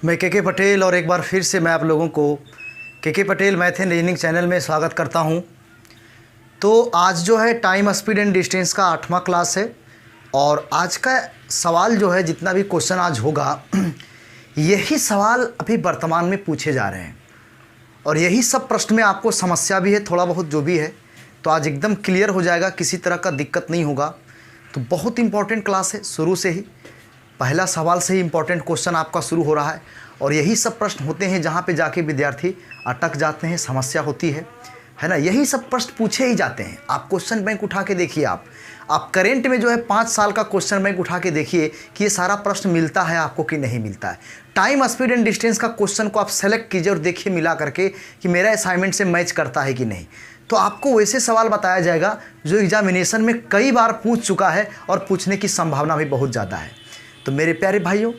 मैं के पटेल और एक बार फिर से मैं आप लोगों को के Patel math and reasoning channel में स्वागत करता हूं। तो आज जो है टाइम स्पीड एंड डिस्टेंस का 8वां क्लास है और आज का सवाल जो है जितना भी क्वेश्चन आज होगा यही सवाल अभी वर्तमान में पूछे जा रहे हैं और यही सब प्रश्न में आपको समस्या भी है, थोड़ा बहुत जो भी है तो आज एकदम क्लियर हो जाएगा, किसी तरह का दिक्कत नहीं होगा। तो बहुत इंपॉर्टेंट क्लास है, शुरू से ही पहला सवाल से ही इंपॉर्टेंट क्वेश्चन आपका शुरू हो रहा है और यही सब प्रश्न होते हैं जहाँ पे जाके विद्यार्थी अटक जाते हैं, समस्या होती है ना। यही सब प्रश्न पूछे ही जाते हैं। आप क्वेश्चन बैंक उठा के देखिए, आप करेंट में जो है 5 साल का क्वेश्चन बैंक उठा के देखिए कि ये सारा प्रश्न मिलता है आपको कि नहीं मिलता है। टाइम स्पीड एंड डिस्टेंस का क्वेश्चन को आप सेलेक्ट कीजिए और देखिए मिला करके कि मेरा असाइनमेंट से मैच करता है कि नहीं। तो आपको वैसे सवाल बताया जाएगा जो एग्जामिनेशन में कई बार पूछ चुका है और पूछने की संभावना भी बहुत ज़्यादा है। तो मेरे प्यारे भाइयों,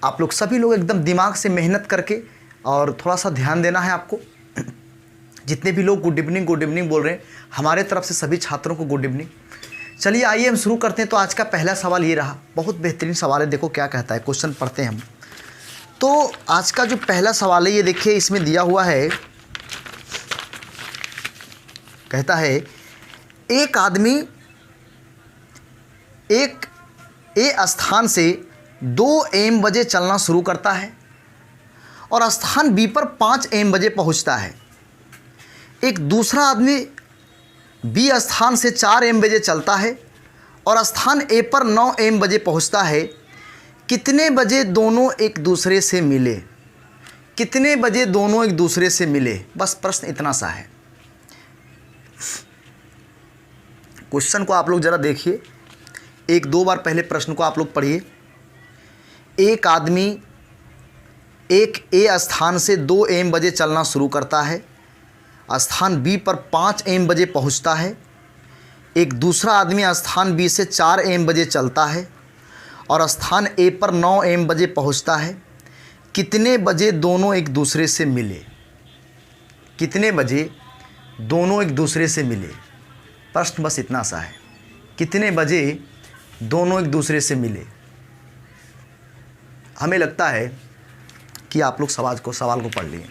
आप लोग सभी लोग एकदम दिमाग से मेहनत करके और थोड़ा सा ध्यान देना है आपको। जितने भी लोग गुड इवनिंग बोल रहे हैं, हमारे तरफ से सभी छात्रों को गुड इवनिंग। चलिए आइए हम शुरू करते हैं। तो आज का पहला सवाल ये रहा, बहुत बेहतरीन सवाल है। देखो क्या कहता है, क्वेश्चन पढ़ते हैं हम। तो आज का जो पहला सवाल है ये देखिए, इसमें दिया हुआ है, कहता है एक आदमी एक ए स्थान से 2 AM बजे चलना शुरू करता है और स्थान बी पर 5 AM बजे पहुंचता है। एक दूसरा आदमी बी स्थान से 4 AM बजे चलता है और स्थान ए पर 9 AM बजे पहुंचता है। कितने बजे दोनों एक दूसरे से मिले? कितने बजे दोनों एक दूसरे से मिले? बस प्रश्न इतना सा है। क्वेश्चन को आप लोग ज़रा देखिए, 1-2 बार पहले प्रश्न को आप लोग पढ़िए। एक आदमी एक ए स्थान से 2 AM बजे चलना शुरू करता है, स्थान बी पर 5 AM बजे पहुंचता है। एक दूसरा आदमी स्थान बी से 4 AM बजे चलता है और स्थान ए पर 9 AM बजे पहुंचता है। कितने बजे दोनों एक दूसरे से मिले? कितने बजे दोनों एक दूसरे से मिले? प्रश्न बस इतना सा है, कितने बजे दोनों एक दूसरे से मिले। हमें लगता है कि आप लोग सवाल को पढ़ लिए।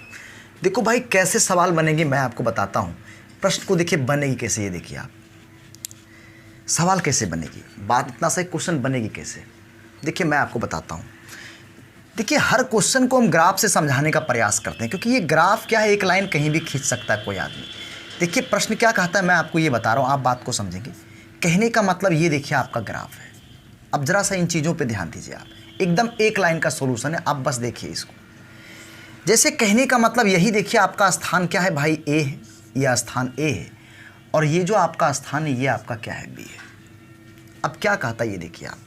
देखो भाई, कैसे सवाल बनेंगे मैं आपको बताता हूँ। प्रश्न को देखिए बनेगी कैसे, ये देखिए आप, सवाल कैसे बनेगी, बात इतना सा, क्वेश्चन बनेगी कैसे, देखिए मैं आपको बताता हूँ। देखिए हर क्वेश्चन को हम ग्राफ से समझाने का प्रयास करते हैं क्योंकि ये ग्राफ क्या है, एक लाइन कहीं भी खींच सकता है कोई आदमी। देखिए प्रश्न क्या कहता है, मैं आपको ये बता रहा हूँ, आप बात को समझेंगे। कहने का मतलब ये देखिए आपका ग्राफ है। अब ज़रा सा इन चीज़ों पे ध्यान दीजिए आप, एकदम एक लाइन का सॉल्यूशन है, आप बस देखिए इसको। जैसे कहने का मतलब यही देखिए, आपका स्थान क्या है भाई, ए है, यह स्थान ए है और ये जो आपका स्थान है ये आपका क्या है, बी है। अब क्या कहता है ये देखिए आप,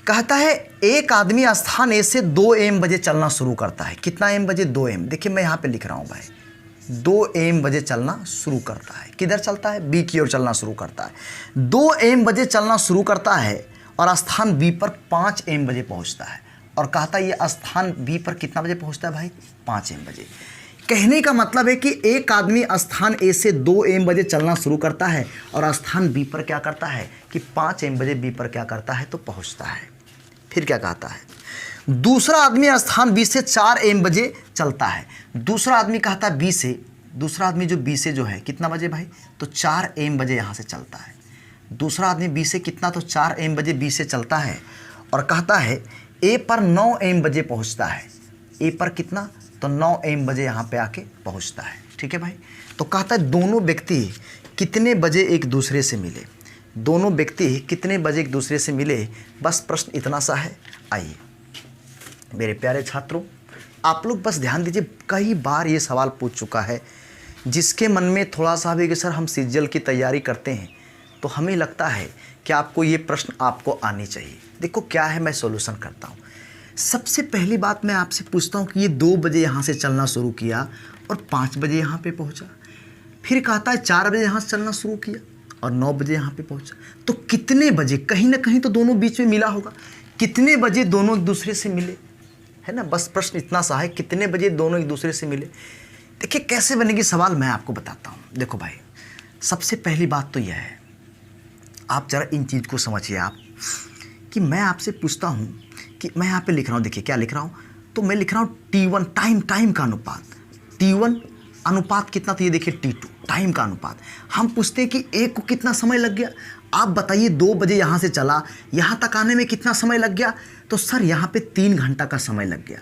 कहता है एक आदमी स्थान ए से 2 AM बजे चलना शुरू करता है। कितना AM बजे? 2 AM। देखिए मैं यहाँ पे लिख रहा हूँ भाई, 2 AM बजे चलना शुरू करता है। किधर चलता है? बी की ओर चलना शुरू करता है। 2 AM बजे चलना शुरू करता है और स्थान बी पर 5 AM बजे पहुंचता है और कहता है ये स्थान बी पर कितना बजे पहुंचता है भाई? 5 AM बजे। कहने का मतलब है कि एक आदमी स्थान ए से 2 AM बजे चलना शुरू करता है और स्थान बी पर क्या करता है कि 5 AM बजे बी पर क्या करता है तो पहुंचता है। फिर क्या कहता है, दूसरा आदमी स्थान बी से 4 AM बजे चलता है। दूसरा आदमी कहता है बी से, दूसरा आदमी जो बी से जो है कितना बजे भाई, तो 4 AM बजे यहाँ से चलता है। दूसरा आदमी बी से कितना, तो 4 AM बजे बी से चलता है और कहता है ए पर 9 AM बजे पहुँचता है। ए पर कितना, तो 9 AM बजे यहाँ पे आके पहुँचता है। ठीक है भाई। तो कहता है दोनों व्यक्ति कितने बजे एक दूसरे से मिले? दोनों व्यक्ति कितने बजे एक दूसरे से मिले? बस प्रश्न इतना सा है। आइए मेरे प्यारे छात्रों, आप लोग बस ध्यान दीजिए, कई बार ये सवाल पूछ चुका है। जिसके मन में थोड़ा सा भी कि सर हम सीजीएल की तैयारी करते हैं तो हमें लगता है कि आपको ये प्रश्न आपको आनी चाहिए। देखो क्या है, मैं सॉल्यूशन करता हूँ। सबसे पहली बात मैं आपसे पूछता हूँ कि ये 2 बजे यहाँ से चलना शुरू किया और 5 बजे यहाँ पे पहुँचा। फिर कहता है 4 बजे यहाँ से चलना शुरू किया और 9 बजे यहाँ पे पहुँचा। तो कितने बजे, कहीं ना कहीं तो दोनों बीच में मिला होगा। कितने बजे दोनों एक दूसरे से मिले, है ना। बस प्रश्न इतना सा है, कितने बजे दोनों एक दूसरे से मिले। देखिए कैसे बनेगी सवाल, मैं आपको बताता हूँ। देखो भाई, सबसे पहली बात तो यह है, आप ज़रा इन चीज़ को समझिए आप, कि मैं आपसे पूछता हूँ कि मैं यहाँ पे लिख रहा हूँ, देखिए क्या लिख रहा हूँ, तो मैं लिख रहा हूँ T1 टाइम का अनुपात, T1 अनुपात कितना, तो ये देखिए T2 टाइम का अनुपात। हम पूछते हैं कि एक को कितना समय लग गया, आप बताइए 2 बजे यहाँ से चला, यहाँ तक आने में कितना समय लग गया, तो सर यहाँ पे 3 घंटा का समय लग गया।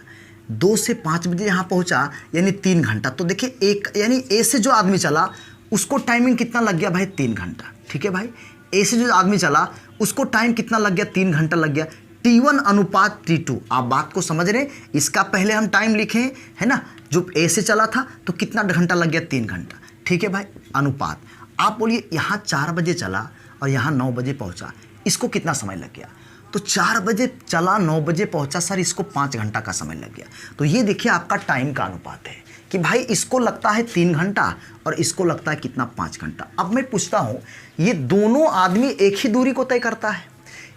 2 से 5 बजे यहाँ पहुँचा यानी 3 घंटा। तो देखिए एक यानी ए से जो आदमी चला उसको टाइमिंग कितना लग गया भाई, 3 घंटा। ठीक है भाई, ए से जो आदमी चला उसको टाइम कितना लग गया, 3 घंटा लग गया। T1 अनुपात T2, आप बात को समझ रहे हैं। इसका पहले हम टाइम लिखे है ना, जो ए से चला था तो कितना घंटा लग गया, 3 घंटा। ठीक है भाई, अनुपात। आप बोलिए यहाँ 4 बजे चला और यहाँ 9 बजे पहुँचा, इसको कितना समय लग गया, तो 4 बजे चला 9 बजे पहुँचा, सर इसको 5 घंटा का समय लग गया। तो ये देखिए आपका टाइम का अनुपात है कि भाई इसको लगता है 3 घंटा और इसको लगता है कितना, 5 घंटा। अब मैं पूछता हूँ, ये दोनों आदमी एक ही दूरी को तय करता है,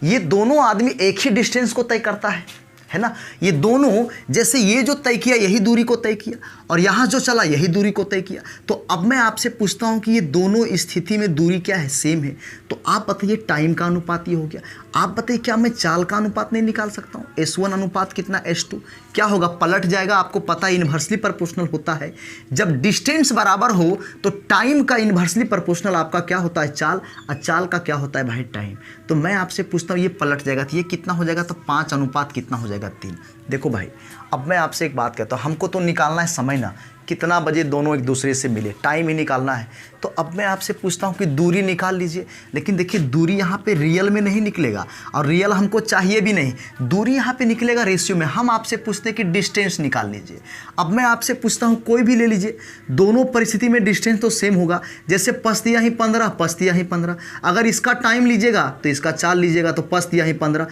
ये दोनों आदमी एक ही डिस्टेंस को तय करता है ना, ये दोनों जैसे ये जो तय किया यही दूरी को तय किया और यहाँ जो चला यही दूरी को तय किया। तो अब मैं आपसे पूछता हूँ कि ये दोनों स्थिति में दूरी क्या है, सेम है। तो आप बताइए टाइम का अनुपात ये हो गया। आप बताइए क्या मैं चाल का अनुपात नहीं निकाल सकता हूँ, S1 अनुपात कितना S2, क्या होगा, पलट जाएगा। आपको पता है इन्वर्सली प्रोपोर्शनल होता है, जब डिस्टेंस बराबर हो तो टाइम का इन्वर्सली प्रोपोर्शनल आपका क्या होता है, चाल, और चाल का क्या होता है भाई, टाइम। तो मैं आपसे पूछता हूँ ये पलट जाएगा तो ये कितना हो जाएगा, तो 5 अनुपात कितना हो जाएगा, 3। देखो भाई अब मैं आपसे एक बात कहता हूँ, हमको तो निकालना है समय ना, कितना बजे दोनों एक दूसरे से मिले, टाइम ही निकालना है। तो अब मैं आपसे पूछता हूँ कि दूरी निकाल लीजिए। लेकिन देखिए दूरी यहाँ पे रियल में नहीं निकलेगा और रियल हमको चाहिए भी नहीं, दूरी यहाँ पे निकलेगा रेशियो में। हम आपसे पूछते हैं कि डिस्टेंस निकाल लीजिए। अब मैं आपसे पूछता हूँ कोई भी ले लीजिए, दोनों परिस्थिति में डिस्टेंस तो सेम होगा। जैसे पस्तिया ही 15, पस्तिया ही 15। अगर इसका टाइम लीजिएगा तो इसका चाल लीजिएगा, तो पस्तिया ही 15,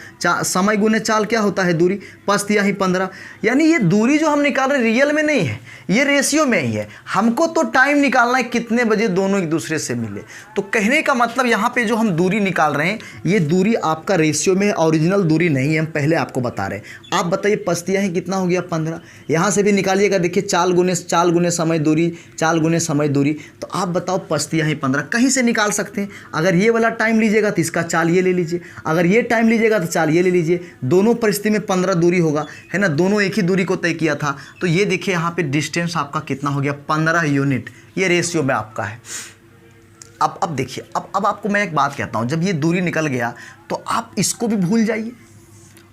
समय गुने चाल क्या होता है, दूरी, पस्तिया ही 15। यानी ये दूरी जो हम निकाल रहे रियल में नहीं है, ये रेशियो में ही है। हमको तो टाइम निकालना है कितने बजे दोनों एक दूसरे से मिले। तो कहने का मतलब यहाँ पे जो हम दूरी निकाल रहे हैं ये दूरी आपका रेशियो में है, ओरिजिनल दूरी नहीं है, हम पहले आपको बता रहे हैं। आप बताइए पस्तिया ही कितना हो गया, 15। यहाँ से भी निकालिएगा, देखिए चाल गुने समय दूरी, चाल गुने समय दूरी। तो आप बताओ पस्तिया ही 15 कहीं से निकाल सकते हैं। अगर ये वाला टाइम लीजिएगा तो इसका चाल ये ले लीजिए, अगर ये टाइम लीजिएगा तो चाल ये ले लीजिए। दोनों परिस्थिति में 15 दूरी होगा, है ना, दोनों एक ही दूरी को तय किया था। तो ये देखिए यहाँ पे डिस्टेंस आपका कितना हो गया, 15 यूनिट। ये रेशियो में आपका है। अब देखिए, अब आपको मैं एक बात कहता हूँ, जब ये दूरी निकल गया तो आप इसको भी भूल जाइए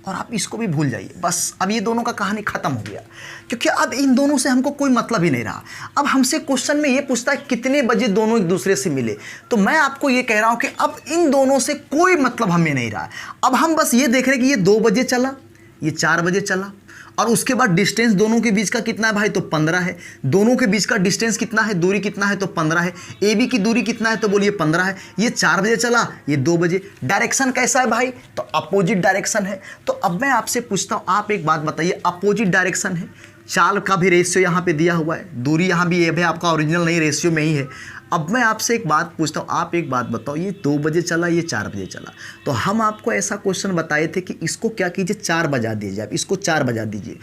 और आप इसको भी भूल जाइए। बस अब ये दोनों का कहानी खत्म हो गया, क्योंकि अब इन दोनों से हमको कोई मतलब ही नहीं रहा। अब हमसे क्वेश्चन में ये पूछता है कितने बजे दोनों एक दूसरे से मिले, तो मैं आपको ये कह रहा हूँ कि अब इन दोनों से कोई मतलब हमें नहीं रहा। अब हम बस ये देख रहे हैं कि ये 2 बजे चला, ये 4 बजे चला, और उसके बाद डिस्टेंस दोनों के बीच का कितना है भाई, तो 15 है। दोनों के बीच का डिस्टेंस कितना है, दूरी कितना है, तो 15 है। ए बी की दूरी कितना है, तो बोलिए 15 है। ये 4 बजे चला, ये 2 बजे। डायरेक्शन कैसा है भाई, तो अपोजिट डायरेक्शन है। तो अब मैं आपसे पूछता हूँ, आप एक बात बताइए, अपोजिट डायरेक्शन है, चाल का भी रेशियो यहाँ पे दिया हुआ है, दूरी यहाँ भी ये है आपका, ओरिजिनल नहीं, रेशियो में ही है। अब मैं आपसे एक बात पूछता हूँ, आप एक बात बताओ, ये 2 बजे चला, ये 4 बजे चला, तो हम आपको ऐसा क्वेश्चन बताए थे कि इसको क्या कीजिए, 4 बजा दीजिए। आप इसको 4 बजा दीजिए।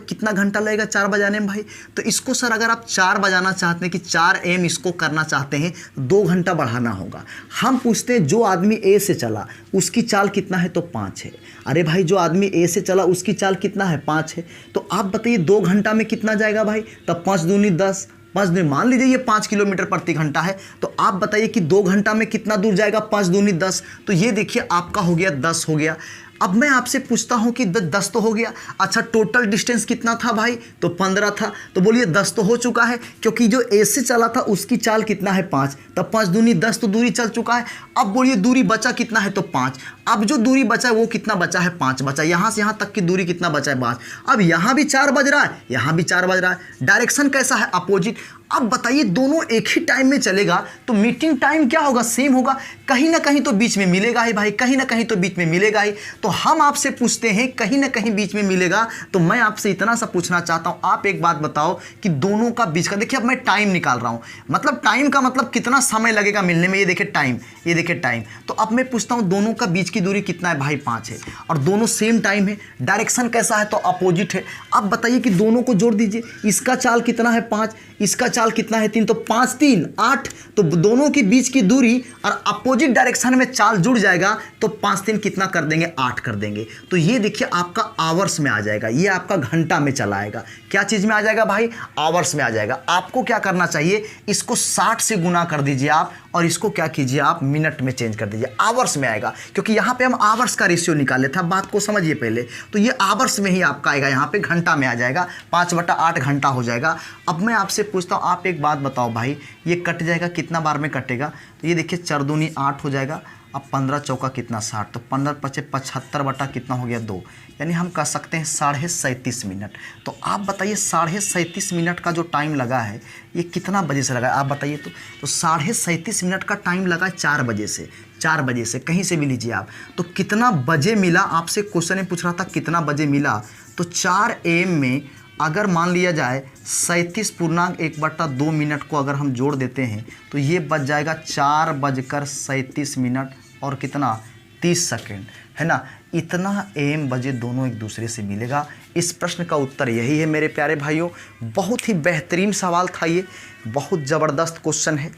कितना घंटा लगेगा 4 बजाने में भाई, तो इसको सर अगर आप 4 बजाना चाहते हैं कि 4 AM इसको करना चाहते हैं, 2 घंटा बढ़ाना होगा। हम पूछते हैं जो आदमी ए से चला उसकी चाल कितना है, तो 5 है। अरे भाई जो आदमी ए से चला उसकी चाल कितना है, 5 है। तो आप बताइए 2 घंटा में कितना जाएगा भाई, तब 5 दूनी 10, 5 दूनी, मान लीजिए ये 5 किलोमीटर प्रति घंटा है, तो आप बताइए कि 2 घंटा में कितना दूर जाएगा, 5 दूनी 10। तो ये देखिए आपका हो गया 10 हो गया। अब मैं आपसे पूछता हूं कि 10 तो हो गया। अच्छा टोटल डिस्टेंस कितना था भाई, तो 15 था। तो बोलिए 10 तो हो चुका है, क्योंकि जो ए से चला था उसकी चाल कितना है, 5, तब 5 दूनी 10, तो दूरी चल चुका है। अब बोलिए दूरी बचा कितना है, तो 5। अब जो दूरी बचा है वो कितना बचा है, 5 बचा। यहाँ से यहाँ तक की दूरी कितना बचा है, 5। अब यहाँ भी 4 बज रहा है, यहाँ भी 4 बज रहा है। डायरेक्शन कैसा है, अपोजिट। अब बताइए दोनों एक ही टाइम में चलेगा तो मीटिंग टाइम क्या होगा, सेम होगा। कहीं ना कहीं तो बीच में मिलेगा ही भाई, कहीं ना कहीं तो बीच में मिलेगा ही। तो हम आपसे पूछते हैं कहीं ना कहीं बीच में मिलेगा, तो मैं आपसे इतना सा पूछना चाहता हूं, आप एक बात बताओ कि दोनों का बीच का, देखिए अब मैं टाइम निकाल रहा हूं, मतलब टाइम का मतलब कितना समय लगेगा मिलने में। ये देखिए टाइम, ये देखिए टाइम। तो अब मैं पूछता हूं दोनों का बीच की की दूरी कितना है भाई 5 है, और दोनों सेम टाइम है, डायरेक्शन कैसा है तो अपोजिट है। अब बताइए कि दोनों को जोड़ दीजिए, इसका चाल कितना है 5, इसका चाल कितना है 3, तो 5 3 8, तो दोनों के बीच की दूरी और अपोजिट डायरेक्शन में चाल जुड़ जाएगा तो 5 3 कितना कर देंगे 8 कर देंगे। तो ये देखिए आपका आवर्स में आ जाएगा, ये आपका घंटा में चला आएगा। क्या चीज़ में आ जाएगा भाई? आवर्स में आ जाएगा। आपको क्या करना चाहिए, इसको 60 से गुना कर दीजिए आप, और इसको क्या कीजिए आप मिनट में चेंज कर दीजिए, आवर्स में आएगा, क्योंकि यहाँ पे हम आवर्स का रेशियो निकाले थे। बात को समझिए पहले, तो ये आवर्स में ही आपका आएगा, यहाँ पे घंटा में आ जाएगा, 5/8 घंटा हो जाएगा। अब मैं आपसे पूछता हूँ, आप एक बात बताओ भाई, ये कट जाएगा कितना बार में कटेगा? तो ये देखिए 4 दूनी 8 हो जाएगा, अब 15 चौका कितना 60, तो 15 पचे 75 बटा कितना हो गया 2, यानी हम कह सकते हैं 37.5 मिनट। तो आप बताइए 37.5 मिनट का जो टाइम लगा है ये कितना बजे से लगा है आप बताइए? तो 37.5 मिनट का टाइम लगा 4 बजे से, 4 बजे से कहीं से भी लीजिए आप। तो कितना बजे मिला, आपसे क्वेश्चन में पूछ रहा था कितना बजे मिला, तो 4 AM में अगर मान लिया जाए 37.1/2 मिनट को अगर हम जोड़ देते हैं तो ये बच जाएगा 4:37 मिनट और कितना 30 सेकेंड, है ना। इतना AM बजे दोनों एक दूसरे से मिलेगा। इस प्रश्न का उत्तर यही है मेरे प्यारे भाइयों। बहुत ही बेहतरीन सवाल था ये, बहुत ज़बरदस्त क्वेश्चन है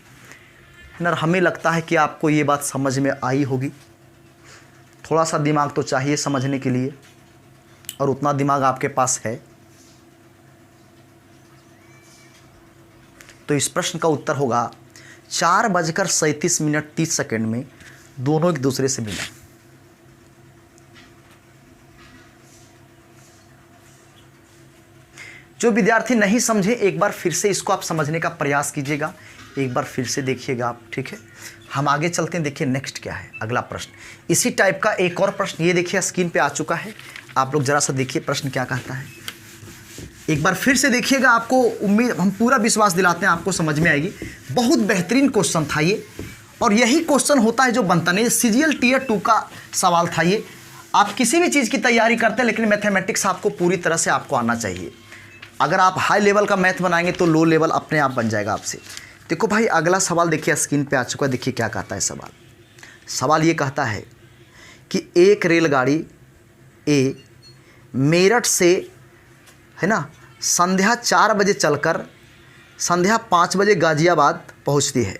ना। हमें लगता है कि आपको ये बात समझ में आई होगी। थोड़ा सा दिमाग तो चाहिए समझने के लिए, और उतना दिमाग आपके पास है। तो इस प्रश्न का उत्तर होगा 4:37 मिनट 30 सेकेंड में दोनों एक दूसरे से मिला। जो विद्यार्थी नहीं समझे, एक बार फिर से इसको आप समझने का प्रयास कीजिएगा, एक बार फिर से देखिएगा आप, ठीक है। हम आगे चलते हैं, देखिए नेक्स्ट क्या है अगला प्रश्न। इसी टाइप का एक और प्रश्न ये देखिए स्क्रीन पे आ चुका है, आप लोग जरा सा देखिए प्रश्न क्या कहता है। एक बार फिर से देखिएगा, आपको उम्मीद, हम पूरा विश्वास दिलाते हैं आपको समझ में आएगी। बहुत बेहतरीन क्वेश्चन था ये, और यही क्वेश्चन होता है जो बनता नहीं। CGL Tier 2 का सवाल था ये। आप किसी भी चीज़ की तैयारी करते हैं, लेकिन मैथमेटिक्स आपको पूरी तरह से आपको आना चाहिए। अगर आप हाई लेवल का मैथ बनाएंगे तो लो लेवल अपने आप बन जाएगा आपसे। देखो भाई अगला सवाल देखिए स्क्रीन पे आ चुका है, देखिए क्या कहता है सवाल ये कहता है कि एक रेलगाड़ी ए मेरठ से, है ना, संध्या 4 बजे चलकर संध्या 5 बजे गाज़ियाबाद पहुंचती है।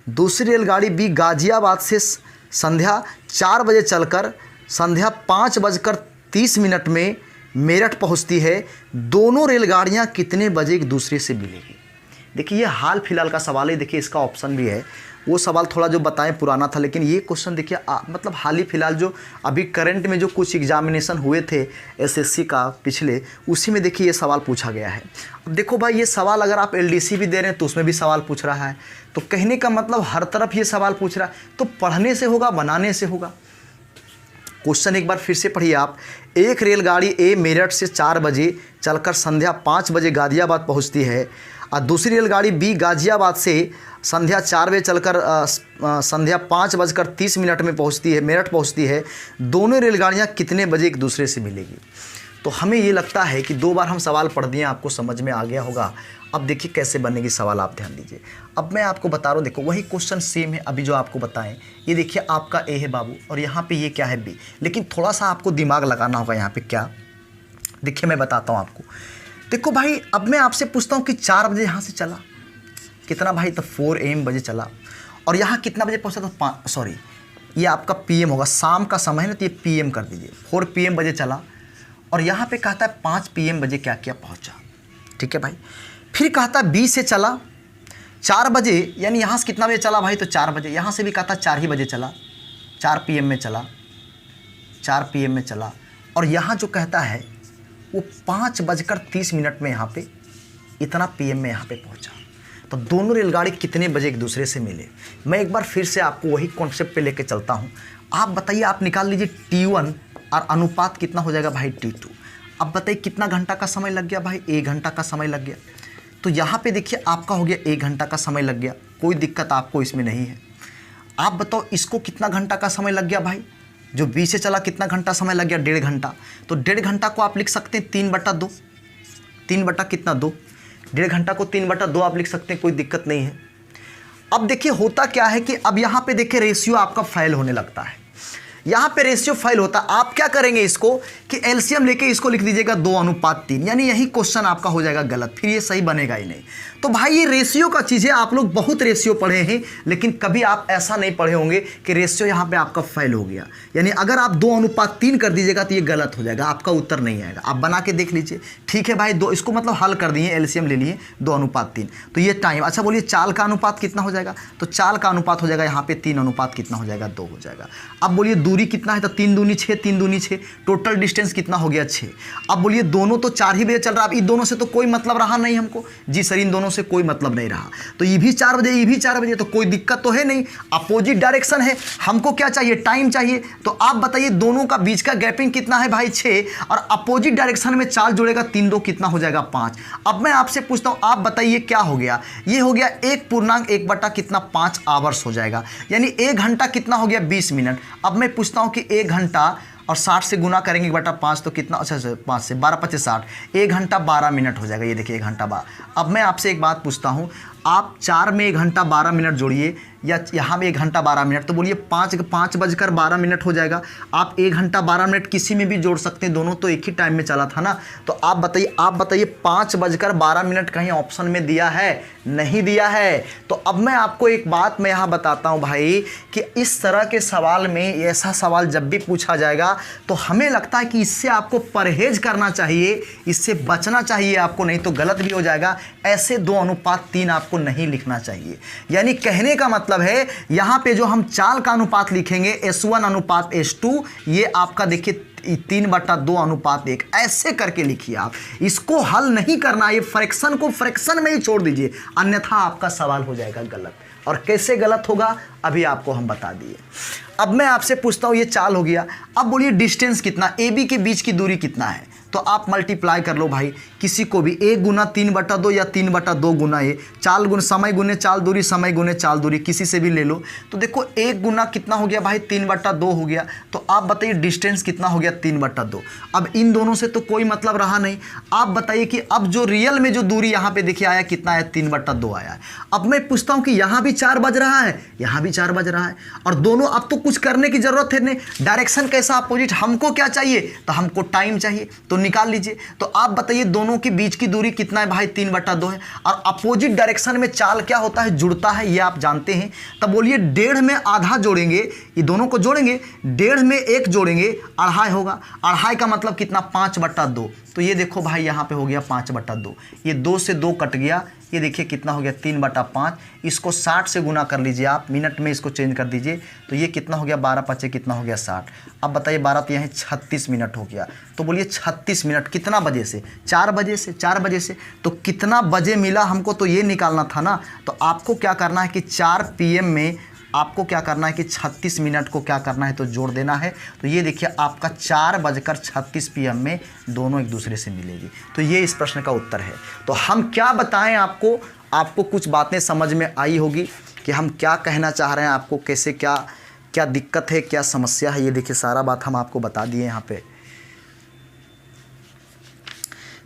दूसरी रेलगाड़ी बी गाज़ियाबाद से संध्या 4 बजे चलकर संध्या 5:30 में मेरठ पहुंचती है। दोनों रेलगाड़ियां कितने बजे एक दूसरे से मिलेगी? देखिए ये हाल फिलहाल का सवाल है। देखिए इसका ऑप्शन भी है, वो सवाल थोड़ा जो बताएं पुराना था, लेकिन ये क्वेश्चन देखिए मतलब हाल ही फिलहाल जो अभी करंट में जो कुछ एग्जामिनेशन हुए थे SSC का पिछले, उसी में देखिए ये सवाल पूछा गया है। अब देखो भाई ये सवाल अगर आप LDC भी दे रहे हैं तो उसमें भी सवाल पूछ रहा है, तो कहने का मतलब हर तरफ ये सवाल पूछ रहा है, तो पढ़ने से होगा बनाने से होगा। क्वेश्चन एक बार फिर से पढ़िए आप। एक रेलगाड़ी ए मेरठ से 4 बजे चलकर संध्या 5 बजे गाज़ियाबाद पहुंचती है, और दूसरी रेलगाड़ी बी गाज़ियाबाद से संध्या 4 बजे चलकर संध्या 5:30 में पहुंचती है, मेरठ पहुंचती है। दोनों रेलगाड़ियां कितने बजे एक दूसरे से मिलेगी? तो हमें ये लगता है कि 2 बार हम सवाल पढ़ दिए, आपको समझ में आ गया होगा। अब देखिए कैसे बनेगी सवाल, आप ध्यान दीजिए। अब मैं आपको बता रहा हूँ, देखो वही क्वेश्चन सेम है अभी जो आपको बताएं। ये देखिए आपका ए है बाबू, और यहाँ पे ये क्या है बी, लेकिन थोड़ा सा आपको दिमाग लगाना होगा यहाँ पे। क्या देखिए मैं बताता हूँ आपको। देखो भाई अब मैं आपसे पूछता हूँ कि 4 बजे यहाँ से चला, कितना भाई, तो 4 AM बजे चला, और यहाँ कितना बजे पहुँचा, तो सॉरी ये आपका PM होगा, शाम का समय है ना, तो ये PM कर दीजिए। 4 PM बजे चला, और यहाँ पे कहता है 5 PM बजे क्या किया, पहुँचा। ठीक है भाई। फिर कहता है बी से चला 4 बजे, यानी यहाँ से कितना बजे चला भाई, तो 4 बजे। यहाँ से भी कहता है 4 ही बजे चला, 4 PM में चला, 4 PM में चला, और यहाँ जो कहता है वो 5:30 में यहाँ पे इतना PM में यहाँ पे पहुँचा। तो दोनों रेलगाड़ी कितने बजे एक दूसरे से मिले? मैं एक बार फिर से आपको वही कॉन्सेप्ट पे लेके चलता हूँ। आप बताइए, आप निकाल लीजिए T1 और अनुपात कितना हो जाएगा भाई T2। अब बताइए कितना घंटा का समय लग गया भाई, 1 घंटा का समय लग गया। तो यहाँ पे देखिए आपका हो गया 1 घंटा का समय लग गया, कोई दिक्कत आपको इसमें नहीं है। आप बताओ इसको कितना घंटा का समय लग गया भाई, जो बी से चला कितना घंटा समय लग गया, 1.5 घंटा। तो 1.5 घंटा को आप लिख सकते हैं 3/2, 3 बटा कितना 2, 1.5 घंटा को 3/2 आप लिख सकते हैं, कोई दिक्कत नहीं है। अब देखिए होता क्या है कि अब यहाँ पे देखिए रेशियो आपका फेल होने लगता है। यहाँ पे रेशियो फाइल होता। आप क्या करेंगे इसको कि एलसीएम लेके इसको लिख दीजिएगा 2:3, यानी यही क्वेश्चन आपका हो जाएगा गलत, फिर ये सही बनेगा ही नहीं। तो भाई ये रेशियो का चीज़ है, आप लोग बहुत रेशियो पढ़े हैं लेकिन कभी आप ऐसा नहीं पढ़े होंगे कि रेशियो यहाँ पे आपका फेल हो गया। यानी अगर आप 2:3 कर दीजिएगा तो ये गलत हो जाएगा, आपका उत्तर नहीं आएगा। आप बना के देख लीजिए, ठीक है भाई, इसको मतलब हल कर दिए, एलसीएम ले लिए 2:3, तो ये टाइम। अच्छा बोलिए चाल का अनुपात कितना हो जाएगा, तो चाल का अनुपात हो जाएगा यहाँ पे 3 कितना हो जाएगा 2 हो जाएगा। अब बोलिए दूरी कितना है, तो 3 दूनी 6, 3 दूनी 6, टोटल डिस्टेंस कितना हो गया 6। अब बोलिए दोनों तो 4 ही बजे चल रहा है, अब इन दोनों से तो कोई मतलब रहा नहीं हमको, जी सर इन दोनों से कोई मतलब नहीं रहा, तो ये भी 4 बजे ये भी 4 बजे, तो कोई दिक्कत तो है नहीं, अपोजिट डायरेक्शन है। हमको क्या चाहिए, टाइम चाहिए। तो आप बताइए दोनों का बीच का गैपिंग कितना है भाई 6, और अपोजिट डायरेक्शन में चाल जुड़ेगा 3 2 कितना हो जाएगा 5। अब मैं आपसे पूछता हूं, आप बताइए क्या हो गया, ये हो गया 1.1/5 आवर्स हो जाएगा, यानी 1 घंटा कितना हो गया 20 मिनट। अब मैं पूछता हूं कि 1 घंटा और 60 से गुना करेंगे 1/5 तो कितना, अच्छा 5 से 12 25 60, 1 घंटा 12 मिनट हो जाएगा। ये देखिए 1 घंटा 12। अब मैं आपसे एक बात पूछता हूँ, आप 4 में 1 घंटा 12 मिनट जोड़िए या यहाँ में 1 घंटा 12 मिनट, तो बोलिए 5:12 हो जाएगा। आप 1 घंटा 12 मिनट किसी में भी जोड़ सकते हैं, दोनों तो एक ही टाइम में चला था ना। तो आप बताइए 5:12 कहीं ऑप्शन में दिया है, नहीं दिया है। तो अब मैं आपको एक बात मैं यहाँ बताता हूँ भाई कि इस तरह के सवाल में, ऐसा सवाल जब भी पूछा जाएगा तो हमें लगता है कि इससे आपको परहेज करना चाहिए, इससे बचना चाहिए आपको, नहीं तो गलत भी हो जाएगा। ऐसे 2:3 आपको नहीं लिखना चाहिए। यानी कहने का मतलब है यहां पे जो हम चाल का अनुपात लिखेंगे S1:S2, ये आपका देखिए 3/2:1, ऐसे करके लिखिए। आप इसको हल नहीं करना, ये फ्रैक्शन को फ्रैक्शन में ही छोड़ दीजिए, अन्यथा आपका सवाल हो जाएगा गलत। और कैसे गलत होगा अभी आपको हम बता दिए। अब मैं आपसे पूछता हूं, ये चाल हो गया, अब बोलिए डिस्टेंस कितना, ए बी के बीच की दूरी कितना है, तो आप मल्टीप्लाई कर लो भाई, किसी को भी 1 गुना 3/2 या 3/2 गुना ए, चाल गुना समय गुने चाल दूरी, समय गुने चाल दूरी, किसी से भी ले लो। तो देखो 1 गुना कितना हो गया भाई 3/2 हो गया। तो आप बताइए डिस्टेंस कितना हो गया 3/2। अब इन दोनों से तो कोई मतलब रहा नहीं। आप बताइए कि अब जो रियल में जो दूरी यहाँ पे देखिए आया कितना है, 3/2 आया है। अब मैं पूछता हूँ कि यहाँ भी 4 बज रहा है, यहाँ भी 4 बज रहा है, और दोनों, अब तो कुछ करने की जरूरत है नहीं, डायरेक्शन कैसा अपोजिट, हमको क्या चाहिए, तो हमको टाइम चाहिए, तो निकाल लीजिए। तो आप बताइए दोनों के बीच की दूरी कितना है भाई 3/2 है, और अपोजिट डायरेक्शन में चाल क्या होता है, जुड़ता है, ये आप जानते हैं। तब बोलिए 1.5 में आधा जोड़ेंगे, ये दोनों को जोड़ेंगे, 1.5 में 1 जोड़ेंगे, 2.5 होगा, 2.5 का मतलब कितना 5/2। तो ये देखो भाई यहाँ पे हो गया 5/2, ये 2 से 2 कट गया, ये देखिए कितना हो गया 3/5। इसको 60 से गुना कर लीजिए, आप मिनट में इसको चेंज कर दीजिए, तो ये कितना हो गया 12×5 कितना हो गया 60। अब बताइए 12 तो यहाँ 36 मिनट हो गया। तो बोलिए 36 मिनट कितना बजे से, 4 बजे से, 4 बजे से, तो कितना बजे मिला हमको, तो ये निकालना था ना। तो आपको क्या करना है कि 4 PM में आपको क्या करना है कि 36 मिनट को क्या करना है, तो जोड़ देना है। तो ये देखिए आपका 4:36 PM में दोनों एक दूसरे से मिलेगी। तो ये इस प्रश्न का उत्तर है। तो हम क्या बताएं आपको, आपको कुछ बातें समझ में आई होगी कि हम क्या कहना चाह रहे हैं, आपको कैसे क्या क्या दिक्कत है, क्या समस्या है। ये देखिए सारा बात हम आपको बता दिए यहाँ पे।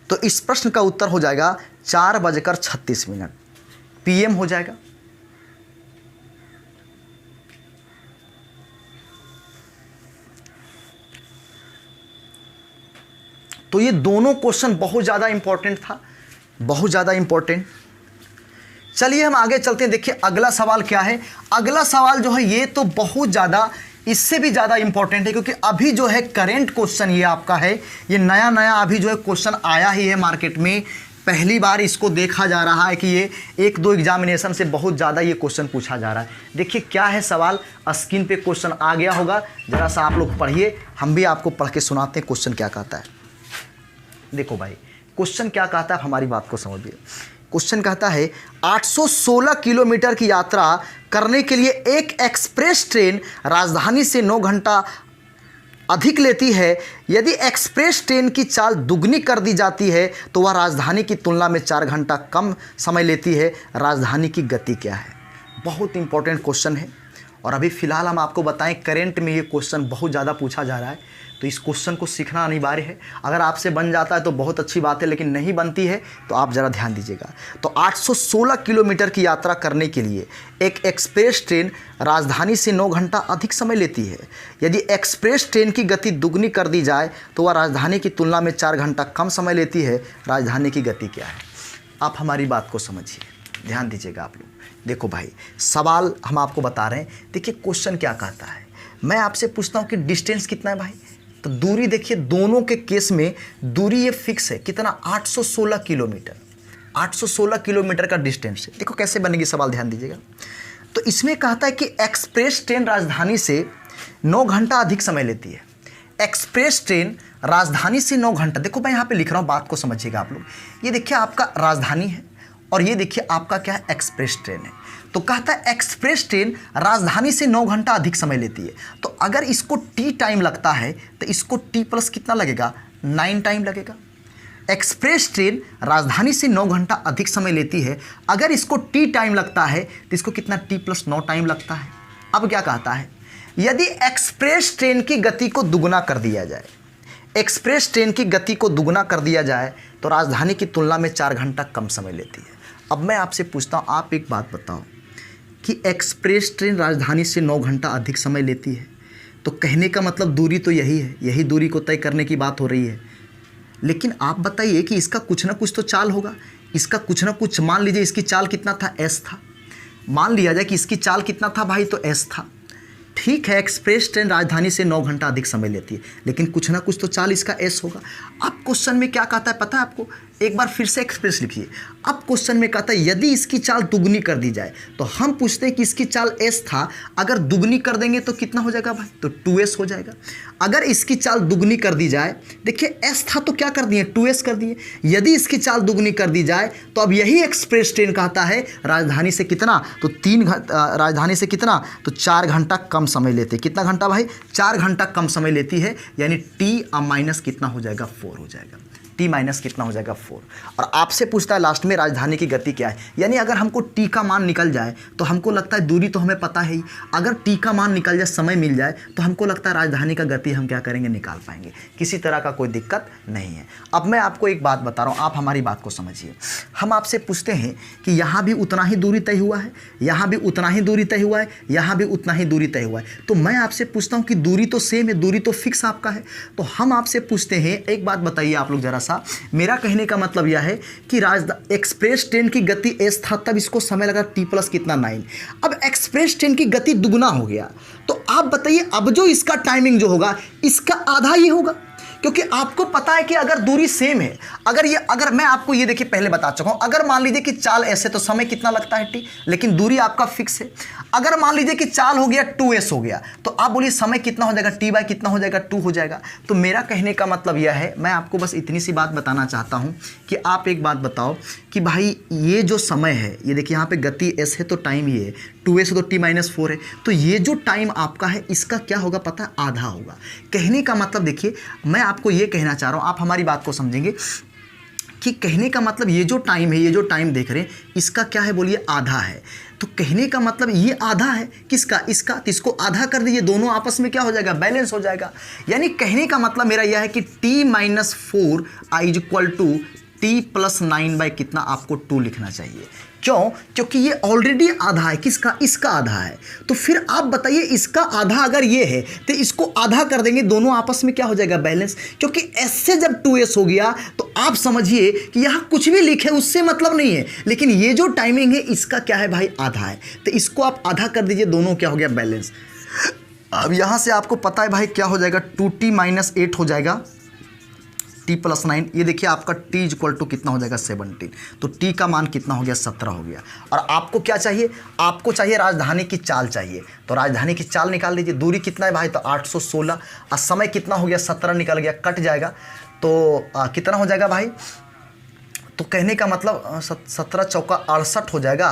तो इस प्रश्न का उत्तर हो जाएगा 4:36 PM हो जाएगा। तो ये दोनों क्वेश्चन बहुत ज़्यादा इंपॉर्टेंट था, बहुत ज़्यादा इंपॉर्टेंट। चलिए हम आगे चलते हैं। देखिए अगला सवाल क्या है, अगला सवाल जो है ये तो बहुत ज़्यादा, इससे भी ज़्यादा इंपॉर्टेंट है, क्योंकि अभी जो है करेंट क्वेश्चन ये आपका है, ये नया नया अभी जो है क्वेश्चन आया ही है मार्केट में, पहली बार इसको देखा जा रहा है कि ये 1-2 एग्जामिनेशन से बहुत ज़्यादा ये क्वेश्चन पूछा जा रहा है। देखिए क्या है सवाल, स्क्रीन पे क्वेश्चन आ गया होगा, ज़रा सा आप लोग पढ़िए, हम भी आपको पढ़ के सुनाते हैं क्वेश्चन क्या कहता है। देखो भाई क्वेश्चन क्या कहता है, हमारी बात को समझिए। क्वेश्चन कहता है 816 किलोमीटर की यात्रा करने के लिए एक एक्सप्रेस ट्रेन राजधानी से 9 घंटा अधिक लेती है। यदि एक्सप्रेस ट्रेन की चाल दुगनी कर दी जाती है तो वह राजधानी की तुलना में 4 घंटा कम समय लेती है। राजधानी की गति क्या है? बहुत इंपॉर्टेंट क्वेश्चन है। और अभी फ़िलहाल हम आपको बताएं, करंट में ये क्वेश्चन बहुत ज़्यादा पूछा जा रहा है। तो इस क्वेश्चन को सीखना अनिवार्य है। अगर आपसे बन जाता है तो बहुत अच्छी बात है, लेकिन नहीं बनती है तो आप ज़रा ध्यान दीजिएगा। तो 816 किलोमीटर की यात्रा करने के लिए एक एक्सप्रेस ट्रेन राजधानी से 9 घंटा अधिक समय लेती है। यदि एक्सप्रेस ट्रेन की गति दुगनी कर दी जाए तो वह राजधानी की तुलना में 4 घंटा कम समय लेती है। राजधानी की गति क्या है? आप हमारी बात को समझिए, ध्यान दीजिएगा आप लोग। देखो भाई, सवाल हम आपको बता रहे हैं। देखिए क्वेश्चन क्या कहता है, मैं आपसे पूछता हूँ कि डिस्टेंस कितना है भाई। तो दूरी देखिए, दोनों के केस में दूरी ये फिक्स है, कितना? 816 किलोमीटर। 816 किलोमीटर का डिस्टेंस है। देखो कैसे बनेगी सवाल, ध्यान दीजिएगा। तो इसमें कहता है कि एक्सप्रेस ट्रेन राजधानी से 9 घंटा अधिक समय लेती है। एक्सप्रेस ट्रेन राजधानी से 9 घंटा, देखो मैं यहाँ पे लिख रहा हूँ, बात को समझिएगा आप लोग। ये देखिए आपका राजधानी है और ये देखिए आपका क्या है, एक्सप्रेस ट्रेन है। तो कहता है एक्सप्रेस ट्रेन राजधानी से 9 घंटा अधिक समय लेती है। तो अगर इसको टी टाइम लगता है तो इसको टी प्लस कितना लगेगा? 9 टाइम लगेगा। एक्सप्रेस ट्रेन राजधानी से 9 घंटा अधिक समय लेती है, अगर इसको टी टाइम लगता है तो इसको कितना? टी प्लस 9 टाइम लगता है। अब क्या कहता है, यदि एक्सप्रेस ट्रेन की गति को दुगना कर दिया जाए, एक्सप्रेस ट्रेन की गति को दुगना कर दिया जाए तो राजधानी की तुलना में 4 घंटा कम समय लेती है। अब मैं आपसे पूछता हूँ, आप एक बात बताओ कि एक्सप्रेस ट्रेन राजधानी से 9 घंटा अधिक समय लेती है, तो कहने का मतलब दूरी तो यही है, यही दूरी को तय करने की बात हो रही है। लेकिन आप बताइए कि इसका कुछ ना कुछ तो चाल होगा, इसका कुछ ना कुछ। मान लीजिए इसकी चाल कितना था? एस था। मान लिया जाए कि इसकी चाल कितना था भाई? तो एस था। ठीक है, एक्सप्रेस ट्रेन राजधानी से 9 घंटा अधिक समय लेती है, लेकिन कुछ ना कुछ तो चाल इसका एस होगा। अब क्वेश्चन में क्या कहता है पता है आपको? एक बार फिर से एक्सप्रेस लिखिए। अब क्वेश्चन में कहता है यदि इसकी चाल दुगनी कर दी जाए, तो हम पूछते हैं कि इसकी चाल एस था, अगर दुगनी कर देंगे तो कितना हो जाएगा भाई? तो 2s हो जाएगा। अगर इसकी चाल दुगनी कर दी जाए, देखिए एस था तो क्या कर दिए? 2s कर दिए। यदि इसकी चाल दुगनी कर दी जाए तो अब यही एक्सप्रेस ट्रेन कहता है राजधानी से कितना? तो 3 घंटा, राजधानी से कितना? तो 4 घंटा कम समय लेते। कितना घंटा भाई? 4 घंटा कम समय लेती है, यानी टी माइनस कितना हो जाएगा? 4 हो जाएगा। टी माइनस कितना हो जाएगा? 4। और आपसे पूछता है लास्ट में राजधानी की गति क्या है, यानी अगर हमको टी का मान निकल जाए तो हमको लगता है दूरी तो हमें पता है ही, अगर टी का मान निकल जाए, समय मिल जाए, तो हमको लगता है राजधानी का गति हम क्या करेंगे? निकाल पाएंगे। किसी तरह का कोई दिक्कत नहीं है। अब मैं आपको एक बात बता रहा हूँ, आप हमारी बात को समझिए। हम आपसे पूछते हैं कि यहाँ भी उतना ही दूरी तय हुआ है, यहाँ भी उतना ही दूरी तय हुआ है, यहाँ भी उतना ही दूरी तय हुआ है। तो मैं आपसे पूछता हूँ कि दूरी तो सेम है, दूरी तो फिक्स आपका है। तो हम आपसे पूछते हैं, एक बात बताइए आप लोग जरा सा। मेरा कहने का मतलब यह है कि एक्सप्रेस ट्रेन की गति एस था, तब इसको समय लगा टी प्लस कितना? 9। अब एक्सप्रेस ट्रेन की गति दुगना हो गया, तो आप बताइए अब जो इसका टाइमिंग जो होगा, इसका आधा ही होगा, क्योंकि आपको पता है कि अगर दूरी सेम है, अगर मैं आपको ये देखिए पहले बता चुका हूं, अगर मान लीजिए कि चाल ऐसे तो समय कितना लगता है टी, लेकिन दूरी आपका फिक्स है। अगर मान लीजिए कि चाल हो गया 2s हो गया, तो आप बोलिए समय कितना हो जाएगा? टी बाय कितना हो जाएगा? 2 हो जाएगा। तो मेरा कहने का मतलब यह है, मैं आपको बस इतनी सी बात बताना चाहता हूं कि आप एक बात बताओ कि भाई ये जो समय है, ये देखिए यहाँ पे गति एस है तो टाइम ये है, 2s तो टी माइनस 4 है, तो ये जो टाइम आपका है इसका क्या होगा पता है? आधा होगा। कहने का मतलब देखिए, मैं आपको ये कहना चाह रहा हूँ, आप हमारी बात को समझेंगे कि कहने का मतलब ये जो टाइम है, ये जो टाइम देख रहे हैं, इसका क्या है? बोलिए आधा है। तो कहने का मतलब ये आधा है किसका? इसका। तो इसको आधा कर दीजिए, दोनों आपस में क्या हो जाएगा? बैलेंस हो जाएगा। यानी कहने का मतलब मेरा यह है कि t minus 4 is equal to t plus 9 by कितना? आपको 2 लिखना चाहिए। क्यों? क्योंकि ये ऑलरेडी आधा है, किसका? इसका आधा है। तो फिर आप बताइए, इसका आधा अगर ये है तो इसको आधा कर देंगे, दोनों आपस में क्या हो जाएगा? बैलेंस। क्योंकि एस से जब 2s हो गया तो आप समझिए कि यहाँ कुछ भी लिखे उससे मतलब नहीं है, लेकिन ये जो टाइमिंग है इसका क्या है भाई? आधा है। तो इसको आप आधा कर दीजिए, दोनों क्या हो गया? बैलेंस। अब यहाँ से आपको पता है भाई क्या हो जाएगा? 2t माइनस 8 हो जाएगा, टी प्लस 9। ये देखिए आपका t इक्वल टू कितना हो जाएगा? 17। तो t का मान कितना हो गया? 17 हो गया। और आपको क्या चाहिए? आपको चाहिए राजधानी की चाल चाहिए। तो राजधानी की चाल निकाल लीजिए। दूरी कितना है भाई? तो 816। और समय कितना हो गया? 17 निकल गया, कट जाएगा तो कितना हो जाएगा भाई? तो कहने का मतलब 17 चौका 68 हो जाएगा,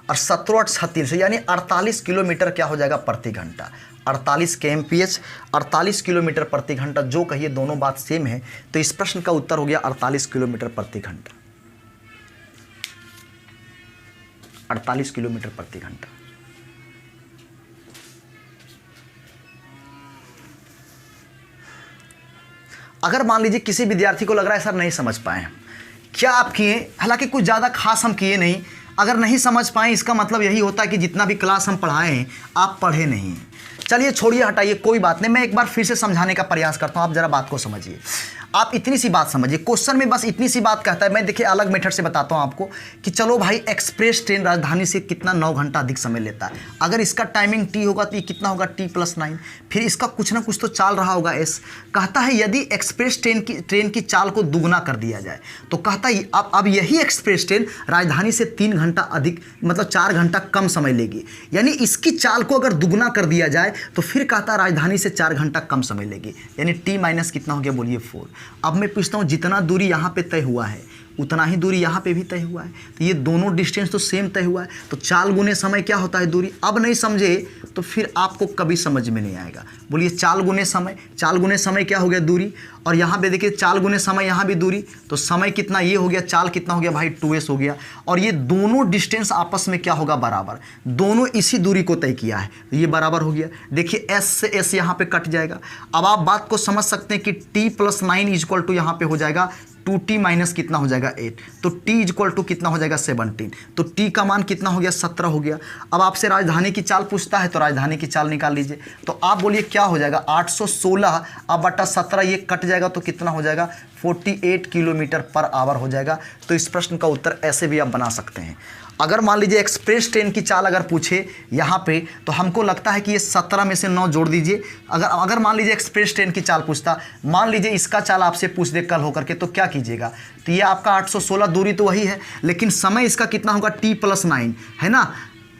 और 17 8 36, यानी 48 किलोमीटर क्या हो जाएगा? प्रति घंटा। 48 kmph, 48 किलोमीटर प्रति घंटा। जो कहिए दोनों बात सेम है, तो इस प्रश्न का उत्तर हो गया 48 किलोमीटर प्रति घंटा। 48 किलोमीटर प्रति घंटा। अगर मान लीजिए किसी विद्यार्थी को लग रहा है सर नहीं समझ पाए हम, क्या आप किए, हालांकि कुछ ज़्यादा खास हम किए नहीं, अगर नहीं समझ पाए इसका मतलब यही होता है कि जितना भी क्लास हम पढ़ाए हैं आप पढ़े नहीं हैं। चलिए छोड़िए, हटाइए, कोई बात नहीं, मैं एक बार फिर से समझाने का प्रयास करता हूँ, आप ज़रा बात को समझिए। आप इतनी सी बात समझिए, क्वेश्चन में बस इतनी सी बात कहता है। मैं देखिए अलग मेथड से बताता हूँ आपको कि चलो भाई एक्सप्रेस ट्रेन राजधानी से कितना 9 घंटा अधिक समय लेता है। अगर इसका टाइमिंग टी होगा तो ये कितना होगा t+9, फिर इसका कुछ ना कुछ तो चाल रहा होगा s। कहता है यदि एक्सप्रेस ट्रेन की चाल को दुगना कर दिया जाए तो कहता है अब यही एक्सप्रेस ट्रेन राजधानी से 3 घंटा अधिक मतलब 4 घंटा कम समय लेगी। यानी इसकी चाल को अगर दुगना कर दिया जाए तो फिर कहता है राजधानी से 4 घंटा कम समय लेगी, यानी t माइनस कितना हो गया, बोलिए 4। अब मैं पूछता हूँ जितना दूरी यहाँ पे तय हुआ है उतना ही दूरी यहाँ पे भी तय हुआ है, तो ये दोनों डिस्टेंस तो सेम तय हुआ है, तो चाल गुने समय क्या होता है, दूरी। अब नहीं समझे तो फिर आपको कभी समझ में नहीं आएगा। बोलिए चाल गुने समय, चाल गुने समय क्या हो गया, दूरी। और यहाँ पे देखिए चाल गुने समय, यहाँ भी दूरी, तो समय कितना ये हो गया, चाल कितना हो गया भाई 2s हो गया। और ये दोनों डिस्टेंस आपस में क्या होगा, बराबर, दोनों इसी दूरी को तय किया है, तो ये बराबर हो गया। देखिए s से s यहाँ पे कट जाएगा। अब आप बात को समझ सकते हैं कि t+9 इक्वल टू यहाँ पे हो जाएगा 2t माइनस कितना हो जाएगा 8, तो t इक्वल टू कितना हो जाएगा 17, तो t का मान कितना हो गया 17 हो गया। अब आपसे राजधानी की चाल पूछता है तो राजधानी की चाल निकाल लीजिए, तो आप बोलिए क्या हो जाएगा 816 अब बटा 17, ये कट जाएगा तो कितना हो जाएगा 48 किलोमीटर पर आवर हो जाएगा। तो इस प्रश्न का उत्तर ऐसे भी आप बना सकते हैं। अगर मान लीजिए एक्सप्रेस ट्रेन की चाल अगर पूछे यहाँ पे तो हमको लगता है कि ये 17 में से 9 जोड़ दीजिए। अगर मान लीजिए एक्सप्रेस ट्रेन की चाल पूछता, मान लीजिए इसका चाल आपसे पूछ दे कल होकर के, तो क्या कीजिएगा, तो ये आपका 816 दूरी तो वही है, लेकिन समय इसका कितना होगा t+9 है ना,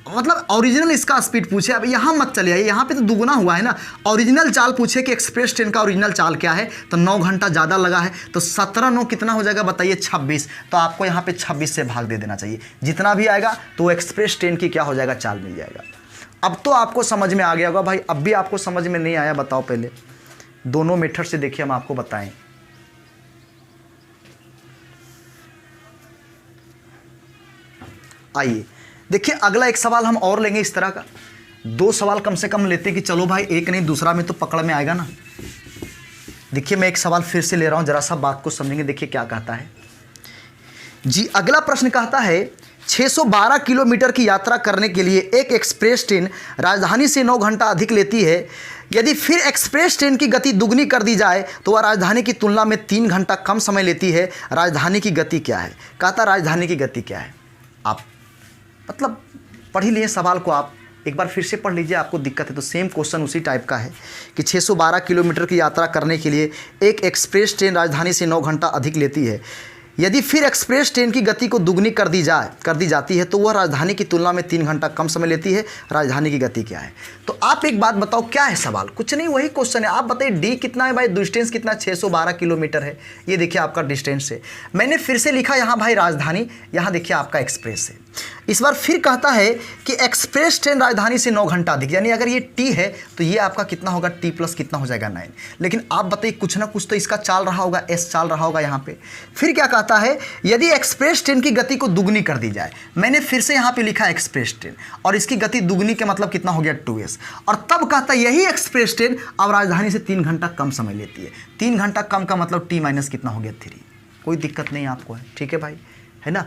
मतलब ओरिजिनल इसका स्पीड पूछे। अब यहाँ मत चले आइए, यहाँ पे तो दुगुना हुआ है ना। ओरिजिनल चाल पूछे कि एक्सप्रेस ट्रेन का ओरिजिनल चाल क्या है, तो 9 घंटा ज़्यादा लगा है, तो 17 कितना हो जाएगा बताइए 26, तो आपको यहाँ पे 26 से भाग दे देना चाहिए। जितना भी आएगा तो एक्सप्रेस ट्रेन की क्या हो जाएगा, चाल मिल जाएगा। अब तो आपको समझ में आ गया होगा भाई। अब भी आपको समझ में नहीं आया, बताओ पहले दोनों मेथड से देखिए हम आपको बताएं। आइए देखिए अगला एक सवाल हम और लेंगे इस तरह का, 2 सवाल कम से कम लेते हैं कि चलो भाई एक नहीं दूसरा में तो पकड़ में आएगा ना। देखिए मैं एक सवाल फिर से ले रहा हूं, जरा सा बात को समझेंगे। देखिए क्या कहता है जी, अगला प्रश्न कहता है 612 किलोमीटर की यात्रा करने के लिए एक एक्सप्रेस ट्रेन राजधानी से 9 घंटा अधिक लेती है। यदि फिर एक्सप्रेस ट्रेन की गति दुगनी कर दी जाए तो वह राजधानी की तुलना में 3 घंटा कम समय लेती है। राजधानी की गति क्या है, कहता राजधानी की गति क्या है। आप मतलब पढ़ ही लिए सवाल को, आप एक बार फिर से पढ़ लीजिए, आपको दिक्कत है तो सेम क्वेश्चन उसी टाइप का है कि 612 किलोमीटर की यात्रा करने के लिए एक एक्सप्रेस ट्रेन राजधानी से 9 घंटा अधिक लेती है। यदि फिर एक्सप्रेस ट्रेन की गति को दुगनी कर दी जाती है तो वह राजधानी की तुलना में 3 घंटा कम समय लेती है। राजधानी की गति क्या है। तो आप एक बात बताओ, क्या है सवाल, कुछ नहीं वही क्वेश्चन है। आप बताइए डी कितना है भाई, डिस्टेंस कितना, 612 किलोमीटर है, ये देखिए आपका डिस्टेंस है। मैंने फिर से लिखा यहाँ भाई राजधानी, यहाँ देखिए आपका एक्सप्रेस है। इस बार फिर कहता है कि एक्सप्रेस ट्रेन राजधानी से 9 घंटा अधिक, यानी अगर ये टी है तो ये आपका कितना होगा, टी प्लस कितना हो जाएगा 9। लेकिन आप बताइए कुछ ना कुछ तो इसका चाल रहा होगा, एस चाल रहा होगा यहाँ पे। फिर क्या कहता है, यदि एक्सप्रेस ट्रेन की गति को दुगनी कर दी जाए, मैंने फिर से यहाँ पे लिखा एक्सप्रेस ट्रेन और इसकी गति दुगनी के मतलब कितना हो गया 2s। और तब कहता है यही एक्सप्रेस ट्रेन अब राजधानी से 3 घंटा कम समय लेती है। 3 घंटा कम का मतलब टी माइनस कितना हो गया 3। कोई दिक्कत नहीं आपको है, ठीक है भाई, है ना।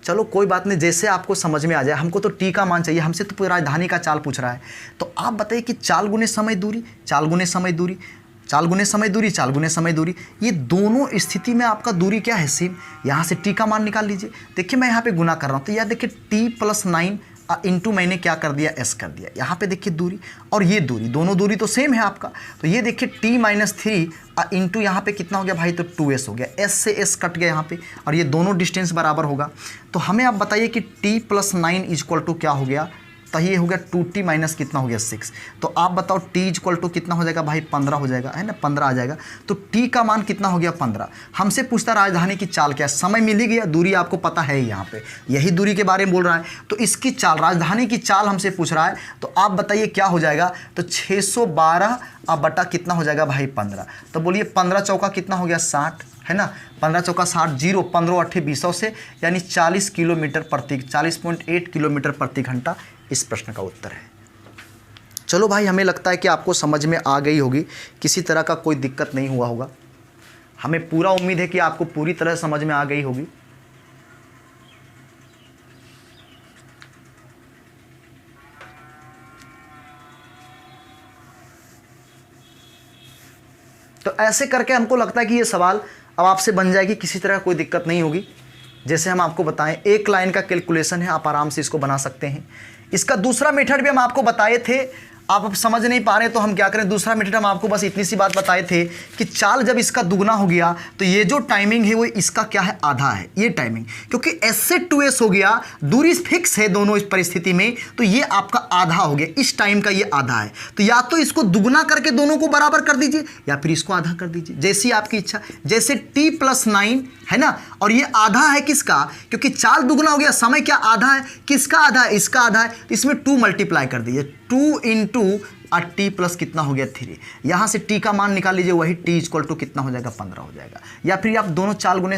चलो कोई बात नहीं, जैसे आपको समझ में आ जाए। हमको तो टी का मान चाहिए, हमसे तो राजधानी का चाल पूछ रहा है। तो आप बताइए कि चाल गुने समय दूरी, चाल गुने समय दूरी, चाल गुने समय दूरी, चाल गुने समय दूरी, ये दोनों स्थिति में आपका दूरी क्या है, सेम। यहाँ से टी का मान निकाल लीजिए। देखिए मैं यहाँ पे गुना कर रहा हूँ, तो यार देखिए t+9 इंटू मैंने क्या कर दिया, s कर दिया। यहाँ पे देखिए दूरी और ये दूरी, दोनों दूरी तो सेम है आपका। तो ये देखिए t-3 इंटू यहाँ पे कितना हो गया भाई, तो 2s हो गया। s से s कट गया यहाँ पे और ये दोनों डिस्टेंस बराबर होगा। तो हमें आप बताइए कि t+9 इक्वल टू क्या हो गया, तो ये हो गया 2t माइनस कितना हो गया 6। तो आप बताओ t इक्वल टू कितना हो जाएगा भाई, 15 हो जाएगा, है ना, 15 आ जाएगा। तो t का मान कितना हो गया 15। हमसे पूछता राजधानी की चाल क्या है, समय मिल ही गया, दूरी आपको पता है यहाँ पे, यही दूरी के बारे में बोल रहा है। तो इसकी चाल, राजधानी की चाल हमसे पूछ रहा है, तो आप बताइए क्या हो जाएगा। तो 612 अब बटा कितना हो जाएगा भाई 15। तो बोलिए 15 चौका कितना हो गया 60, है ना, 15 चौका 60, 0 15 8 20 से, यानी 40 किलोमीटर प्रति 40.8 किलोमीटर प्रति घंटा इस प्रश्न का उत्तर है। चलो भाई, हमें लगता है कि आपको समझ में आ गई होगी, किसी तरह का कोई दिक्कत नहीं हुआ होगा। हमें पूरा उम्मीद है कि आपको पूरी तरह समझ में आ गई होगी। तो ऐसे करके हमको लगता है कि ये सवाल अब आपसे बन जाएगी, किसी तरह कोई दिक्कत नहीं होगी। जैसे हम आपको बताएं, एक लाइन का कैलकुलेशन है, आप आराम से इसको बना सकते हैं। इसका दूसरा मेथड भी हम आपको बताए थे, आप अब समझ नहीं पा रहे तो हम क्या करें, दूसरा मेथड हम आपको बस इतनी सी बात बताए थे कि चाल जब इसका दुगना हो गया तो ये जो टाइमिंग है वो इसका क्या है, आधा है ये टाइमिंग, क्योंकि एस से 2s हो गया, दूरी फिक्स है दोनों इस परिस्थिति में, तो ये आपका आधा हो गया, इस टाइम का ये आधा है। तो या तो इसको दुगना करके दोनों को बराबर कर दीजिए या फिर इसको आधा कर दीजिए, जैसी आपकी इच्छा। जैसे t+9 है ना, और ये आधा है किसका, क्योंकि चाल दुगना हो गया, समय क्या आधा है, किसका आधा है, इसका आधा है, तो इसमें 2 मल्टीप्लाई कर दीजिए, 2 इंटू और t प्लस कितना हो गया 3, यहाँ से t का मान निकाल लीजिए, वही t इक्वल टू कितना हो जाएगा 15 हो जाएगा। या फिर आप दोनों चाल गुने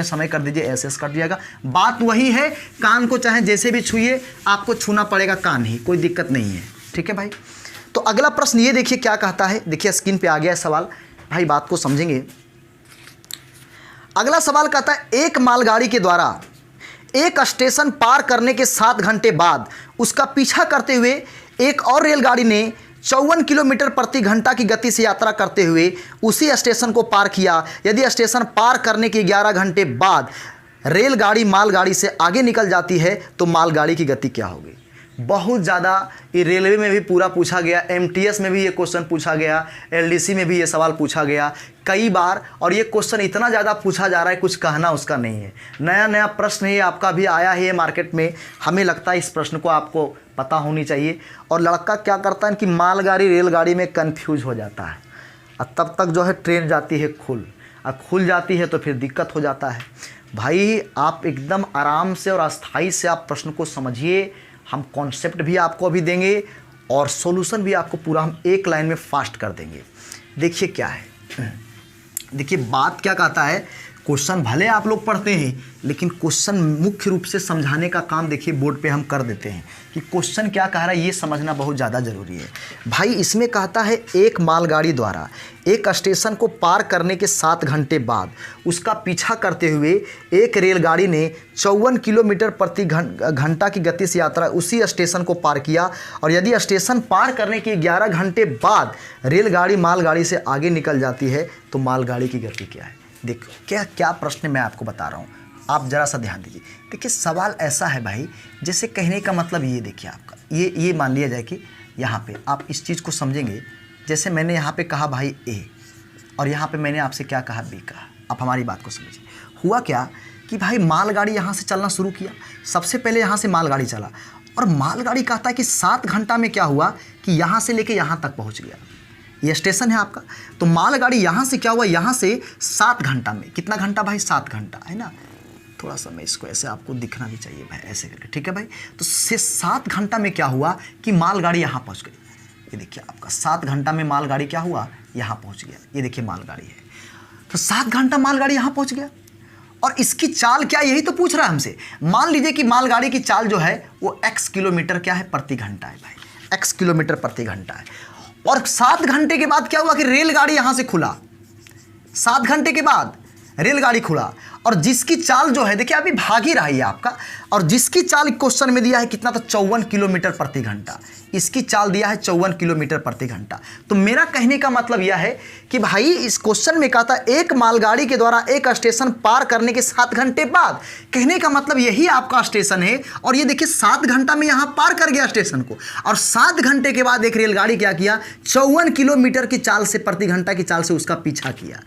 समय कर दीजिए, ऐसे कर दिएगा। बात वही है, कान को चाहे जैसे भी छूइए, आपको छूना पड़ेगा कान ही, कोई दिक्कत नहीं है, ठीक है भाई। तो अगला प्रश्न ये देखिए क्या कहता है, देखिए स्क्रीन पे आ गया है सवाल, भाई बात को समझेंगे। अगला सवाल कहता है, एक मालगाड़ी के द्वारा एक स्टेशन पार करने के 7 घंटे बाद उसका पीछा करते हुए एक और रेलगाड़ी ने 54 किलोमीटर प्रति घंटा की गति से यात्रा करते हुए उसी स्टेशन को पार किया। यदि स्टेशन पार करने के 11 घंटे बाद रेलगाड़ी मालगाड़ी से आगे निकल जाती है तो मालगाड़ी की गति क्या होगी। बहुत ज़्यादा ये रेलवे में भी पूरा पूछा गया, MTS में भी ये क्वेश्चन पूछा गया, LDC में भी ये सवाल पूछा गया कई बार, और ये क्वेश्चन इतना ज़्यादा पूछा जा रहा है कुछ कहना उसका नहीं है। नया नया प्रश्न ये आपका भी आया है मार्केट में, हमें लगता है इस प्रश्न को आपको पता होनी चाहिए। और लड़का क्या करता है कि मालगाड़ी रेलगाड़ी में कन्फ्यूज हो जाता है, और तब तक जो है ट्रेन जाती है खुल जाती है तो फिर दिक्कत हो जाता है। भाई आप एकदम आराम से और अस्थाई से आप प्रश्न को समझिए, हम कॉन्सेप्ट भी आपको अभी देंगे और सॉल्यूशन भी आपको पूरा हम एक लाइन में फास्ट कर देंगे। देखिए क्या है, देखिए बात क्या कहता है, क्वेश्चन भले आप लोग पढ़ते हैं लेकिन क्वेश्चन मुख्य रूप से समझाने का काम देखिए बोर्ड पे हम कर देते हैं कि क्वेश्चन क्या कह रहा है, ये समझना बहुत ज़्यादा ज़रूरी है भाई। इसमें कहता है, एक मालगाड़ी द्वारा एक स्टेशन को पार करने के 7 घंटे बाद उसका पीछा करते हुए एक रेलगाड़ी ने 54 किलोमीटर प्रति घंटा की गति से यात्रा उसी स्टेशन को पार किया, और यदि स्टेशन पार करने के 11 घंटे बाद रेलगाड़ी मालगाड़ी से आगे निकल जाती है तो मालगाड़ी की गति क्या है। देखो क्या क्या प्रश्न मैं आपको बता रहा हूँ, आप ज़रा सा ध्यान दीजिए। देखिए सवाल ऐसा है भाई, जैसे कहने का मतलब ये देखिए आपका, ये मान लिया जाए कि यहाँ पे आप इस चीज़ को समझेंगे, जैसे मैंने यहाँ पे कहा भाई A और यहाँ पे मैंने आपसे क्या कहा B कहा। आप हमारी बात को समझिए, हुआ क्या कि भाई मालगाड़ी यहाँ से चलना शुरू किया, सबसे पहले यहाँ से मालगाड़ी चला, और मालगाड़ी कहता है कि 7 घंटा में क्या हुआ कि यहाँ से लेके यहाँ तक पहुँच गया। ये स्टेशन है आपका, तो मालगाड़ी यहाँ से क्या हुआ, यहाँ से 7 घंटा में, कितना घंटा भाई 7 घंटा है ना, थोड़ा सा मैं इसको ऐसे आपको दिखना भी चाहिए भाई, ऐसे करके, ठीक है भाई। तो से 7 घंटा में क्या हुआ कि मालगाड़ी यहाँ पहुँच गई। ये देखिए आपका 7 घंटा में मालगाड़ी क्या हुआ, यहाँ पहुँच गया। ये देखिए मालगाड़ी है, तो 7 घंटा मालगाड़ी यहाँ पहुँच गया, और इसकी चाल क्या, यही तो पूछ रहा है हमसे। मान लीजिए कि मालगाड़ी की चाल जो है वो x किलोमीटर क्या है प्रति घंटा है भाई, x किलोमीटर प्रति घंटा है। और 7 घंटे के बाद क्या हुआ कि रेलगाड़ी यहां से खुला, 7 घंटे के बाद रेलगाड़ी खुला, और जिसकी चाल जो है देखिए अभी भाग ही रहा है आपका, और जिसकी चाल क्वेश्चन में दिया है कितना, तो 54 किलोमीटर प्रति घंटा, इसकी चाल दिया है 54 किलोमीटर प्रति घंटा। तो मेरा कहने का मतलब यह है कि भाई इस क्वेश्चन में कहा था एक मालगाड़ी के द्वारा एक स्टेशन पार करने के 7 घंटे बाद, कहने का मतलब यही आपका स्टेशन है, और ये देखिए 7 घंटा में यहाँ पार कर गया स्टेशन को, और 7 घंटे के बाद एक रेलगाड़ी क्या किया, 54 किलोमीटर की चाल से प्रति घंटा की चाल से उसका पीछा किया,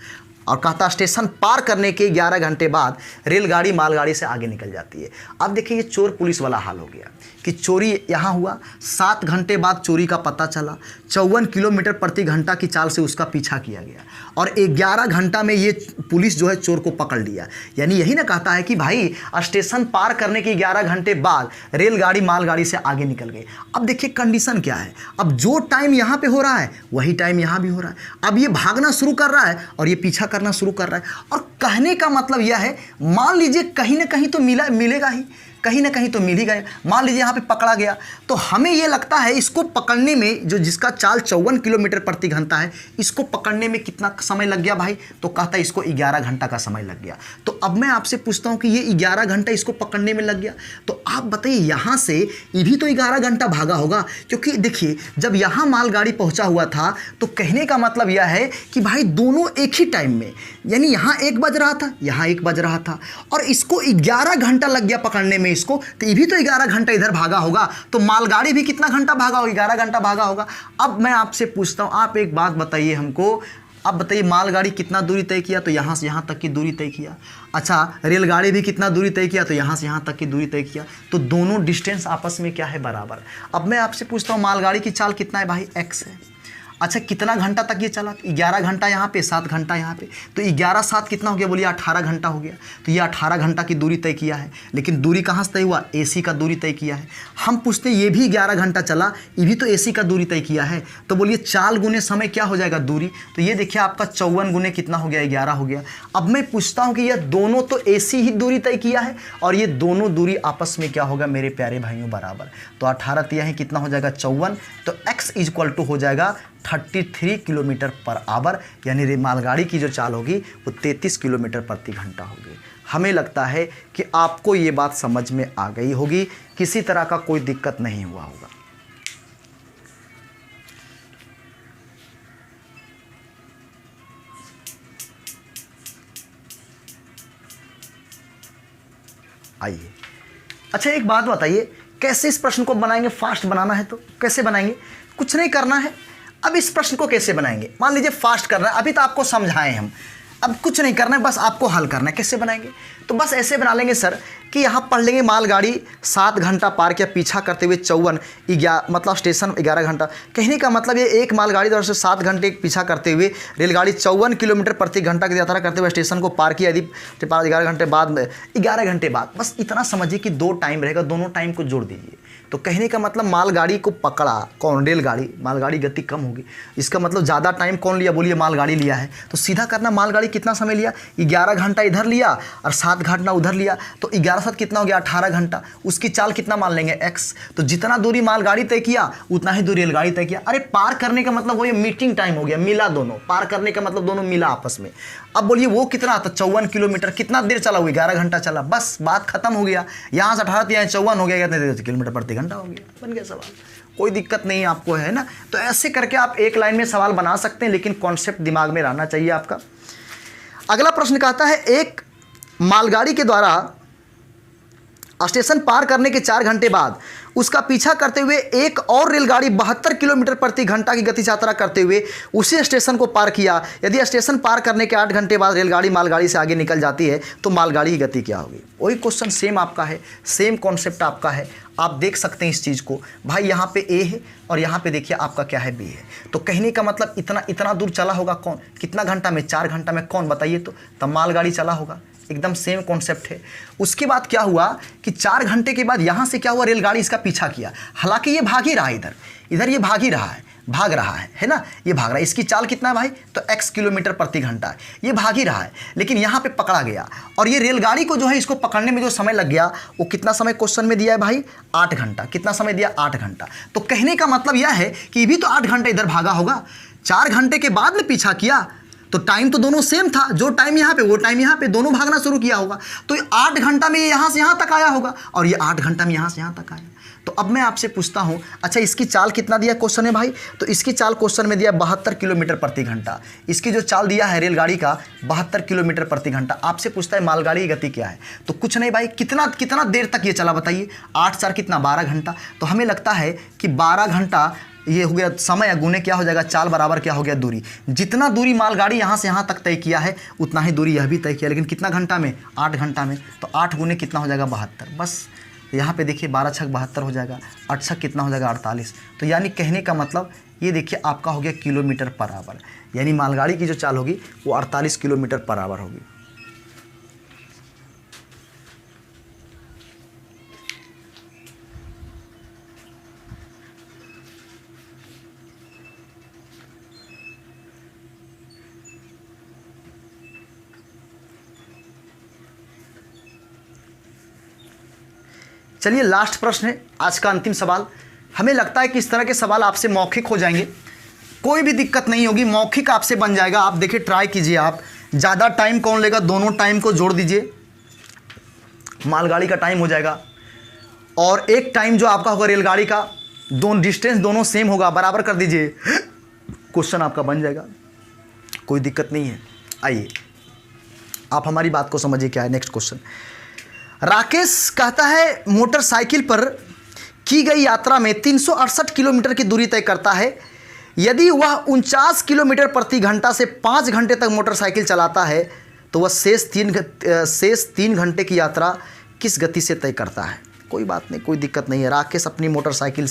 और कहता स्टेशन पार करने के 11 घंटे बाद रेलगाड़ी मालगाड़ी से आगे निकल जाती है। अब देखिए ये चोर पुलिस वाला हाल हो गया कि चोरी यहाँ हुआ, 7 घंटे बाद चोरी का पता चला, 54 किलोमीटर प्रति घंटा की चाल से उसका पीछा किया गया, और 11 घंटा में ये पुलिस जो है चोर को पकड़ लिया। यानी यही ना कहता है कि भाई स्टेशन पार करने के 11 घंटे बाद रेलगाड़ी मालगाड़ी से आगे निकल गई। अब देखिए कंडीशन क्या है, अब जो टाइम यहाँ पे हो रहा है वही टाइम यहाँ भी हो रहा है। अब ये भागना शुरू कर रहा है और ये पीछा करना शुरू कर रहा है, और कहने का मतलब यह है, मान लीजिए कहीं ना कहीं तो मिलेगा ही, कहीं ना कहीं तो मिल ही गया। मान लीजिए यहाँ पे पकड़ा गया, तो हमें ये लगता है इसको पकड़ने में, जो जिसका चाल 54 किलोमीटर प्रति घंटा है, इसको पकड़ने में कितना समय लग गया भाई? तो कहता है इसको 11 घंटा का समय लग गया। तो अब मैं आपसे पूछता हूँ कि ये 11 घंटा इसको पकड़ने में लग गया, तो आप बताइए यहाँ से ये भी तो 11 घंटा भागा होगा, क्योंकि देखिए जब यहाँ मालगाड़ी पहुँचा हुआ था, तो कहने का मतलब यह है कि भाई दोनों एक ही टाइम में, यानी यहाँ 1 बज रहा था, यहाँ 1 बज रहा था, और इसको 11 घंटा लग गया पकड़ने में इसको, तो ये भी तो 11 घंटा इधर भागा होगा, तो मालगाड़ी भी कितना घंटा भागा होगा? 11 घंटा भागा होगा। अब मैं आपसे पूछता हूँ, आप एक बात बताइए हमको, अब बताइए मालगाड़ी कितना दूरी तय किया? तो यहाँ से यहाँ तक की दूरी तय किया। अच्छा, रेलगाड़ी भी कितना दूरी तय किया? तो यहाँ से यहाँ तक की दूरी तय किया। तो दोनों डिस्टेंस आपस में क्या है? बराबर। अब मैं आपसे पूछता हूँ मालगाड़ी की चाल कितना है भाई? x है। अच्छा, कितना घंटा तक ये चला? 11 घंटा यहाँ पे, 7 घंटा यहाँ पे, तो 11 7 कितना हो गया? बोलिए 18 घंटा हो गया। तो ये 18 घंटा की दूरी तय किया है, लेकिन दूरी कहाँ से तय हुआ? AC का दूरी तय किया है। हम पूछते हैं ये भी 11 घंटा चला, ये भी तो AC का दूरी तय किया है, तो बोलिए चाल गुने समय क्या हो जाएगा? दूरी। तो ये देखिए आपका 54 गुने कितना हो गया? 11 हो गया। अब मैं पूछता हूँ कि यह दोनों तो AC ही दूरी तय किया है, और ये दोनों दूरी आपस में क्या होगा मेरे प्यारे भाइयों? बराबर। तो 18 तिया है कितना हो जाएगा? 54। तो x = हो जाएगा 33 किलोमीटर पर आवर, यानी मालगाड़ी की जो चाल होगी वो 33 किलोमीटर प्रति घंटा होगी। हमें लगता है कि आपको ये बात समझ में आ गई होगी, किसी तरह का कोई दिक्कत नहीं हुआ होगा। आइए, अच्छा एक बात बताइए, कैसे इस प्रश्न को बनाएंगे? फास्ट बनाना है तो कैसे बनाएंगे? कुछ नहीं करना है। अब इस प्रश्न को कैसे बनाएंगे? मान लीजिए फास्ट करना है, अभी तो आपको समझाए हम, अब कुछ नहीं करना है, बस आपको हल करना है। कैसे बनाएंगे? तो बस ऐसे बना लेंगे सर कि यहाँ पढ़ लेंगे मालगाड़ी 7 घंटा पार किया पीछा करते हुए 54 मतलब स्टेशन 11 घंटा। कहने का मतलब ये एक मालगाड़ी द्वारा से 7 घंटे पीछा करते हुए रेलगाड़ी 54 किलोमीटर प्रति घंटा की यात्रा करते हुए स्टेशन को पार किया, यदि 11 घंटे बाद, 11 घंटे बाद। बस इतना समझिए कि 2 टाइम रहेगा, दोनों टाइम को जोड़ दीजिए। तो कहने का मतलब मालगाड़ी को पकड़ा कौन? रेलगाड़ी। मालगाड़ी गति कम होगी, इसका मतलब ज़्यादा टाइम कौन लिया? बोलिए मालगाड़ी लिया है। तो सीधा करना, मालगाड़ी कितना समय लिया? 11 घंटा इधर लिया और 7 घंटा उधर लिया, तो 11 7 कितना हो गया? 18 घंटा। उसकी चाल कितना मान लेंगे? x। तो जितना दूरी मालगाड़ी तय किया उतना ही दूरी रेलगाड़ी तय किया। अरे पार करने का मतलब वो ये मीटिंग टाइम हो गया, मिला दोनों। पार करने का मतलब दोनों मिला आपस में। अब बोलिए वो कितना? तो 54 किलोमीटर। कितना देर चला? हुआ 11 घंटा चला। बस बात खत्म हो गया। यहाँ से 18 यहाँ 54 हो गया, कितने किलोमीटर प्रति घंटा हो गया, बन गया सवाल। कोई दिक्कत नहीं आपको, है ना? तो ऐसे करके आप एक लाइन में सवाल बना सकते हैं, लेकिन कॉन्सेप्ट दिमाग में रहना चाहिए आपका। अगला प्रश्न कहता है, एक मालगाड़ी के द्वारा स्टेशन पार करने के 4 घंटे बाद उसका पीछा करते हुए एक और रेलगाड़ी 72 किलोमीटर प्रति घंटा की गति से यात्रा करते हुए उसी स्टेशन को पार किया। यदि स्टेशन पार करने के 8 घंटे बाद रेलगाड़ी मालगाड़ी से आगे निकल जाती है तो मालगाड़ी की गति क्या होगी? वही क्वेश्चन सेम आपका है, सेम कॉन्सेप्ट आपका है। आप देख सकते हैं इस चीज़ को भाई, यहाँ पे ए है और यहाँ पे देखिए आपका क्या है? बी है। तो कहने का मतलब इतना दूर चला होगा कौन? कितना घंटा में? 4 घंटा में। कौन बताइए? तो तब मालगाड़ी चला होगा। एकदम सेम कॉन्सेप्ट है। उसके बाद क्या हुआ कि 4 घंटे के बाद यहाँ से क्या हुआ? रेलगाड़ी इसका पीछा किया। हालांकि ये भाग ही रहा है, इधर ये भाग ही रहा है, भाग रहा है ना? ये भाग रहा है। इसकी चाल कितना है भाई? तो x किलोमीटर प्रति घंटा है। ये भाग ही रहा है, लेकिन यहाँ पे पकड़ा गया, और ये रेलगाड़ी को जो है इसको पकड़ने में जो समय लग गया वो कितना समय क्वेश्चन में दिया है भाई? 8 घंटा। कितना समय दिया? 8 घंटा। तो कहने का मतलब यह है कि ये भी तो 8 घंटे इधर भागा होगा। 4 घंटे के बाद में पीछा किया तो टाइम तो दोनों सेम था, जो टाइम यहाँ पे वो टाइम यहाँ पे, दोनों भागना शुरू किया होगा। तो 8 घंटा में ये यहाँ से यहाँ तक आया होगा, और ये 8 घंटा में यहाँ से यहाँ तक आया। तो अब मैं आपसे पूछता हूँ, अच्छा इसकी चाल कितना दिया क्वेश्चन है भाई? तो इसकी चाल क्वेश्चन में दिया 72 किलोमीटर प्रति घंटा। इसकी जो चाल दिया है रेलगाड़ी का 72 किलोमीटर प्रति घंटा। आपसे पूछता है मालगाड़ी की गति क्या है? तो कुछ नहीं भाई, कितना देर तक ये चला बताइए? 8 4 कितना? 12 घंटा। तो हमें लगता है कि 12 घंटा ये हो गया समय, गुने क्या हो जाएगा? चाल बराबर क्या हो गया? दूरी। जितना दूरी मालगाड़ी यहाँ से यहाँ तक तय किया है उतना ही दूरी यह भी तय किया, लेकिन कितना घंटा में? 8 घंटा में। तो 8 गुने कितना हो जाएगा? 72। बस यहाँ पे देखिए 12 छक 72 हो जाएगा, 8 छक कितना हो जाएगा? 48। तो यानी कहने का मतलब ये देखिए आपका हो गया किलोमीटर पर आवर, यानी मालगाड़ी की जो चाल होगी वो 48 किलोमीटर पर आवर होगी। चलिए लास्ट प्रश्न है आज का, अंतिम सवाल। हमें लगता है कि इस तरह के सवाल आपसे मौखिक हो जाएंगे, कोई भी दिक्कत नहीं होगी, मौखिक आपसे बन जाएगा। आप देखिए, ट्राई कीजिए। आप ज़्यादा टाइम कौन लेगा, दोनों टाइम को जोड़ दीजिए, मालगाड़ी का टाइम हो जाएगा और एक टाइम जो आपका होगा रेलगाड़ी का, दोनों डिस्टेंस दोनों सेम होगा, बराबर कर दीजिए, क्वेश्चन आपका बन जाएगा, कोई दिक्कत नहीं है। आइए आप हमारी बात को समझिए, क्या है नेक्स्ट क्वेश्चन। राकेश कहता है मोटरसाइकिल पर की गई यात्रा में 368 किलोमीटर की दूरी तय करता है। यदि वह 49 किलोमीटर प्रति घंटा से 5 घंटे तक मोटरसाइकिल चलाता है तो वह शेष 3 घंटे की यात्रा किस गति से तय करता है। कोई बात नहीं, कोई दिक्कत नहीं है। राकेश अपनी मोटरसाइकिल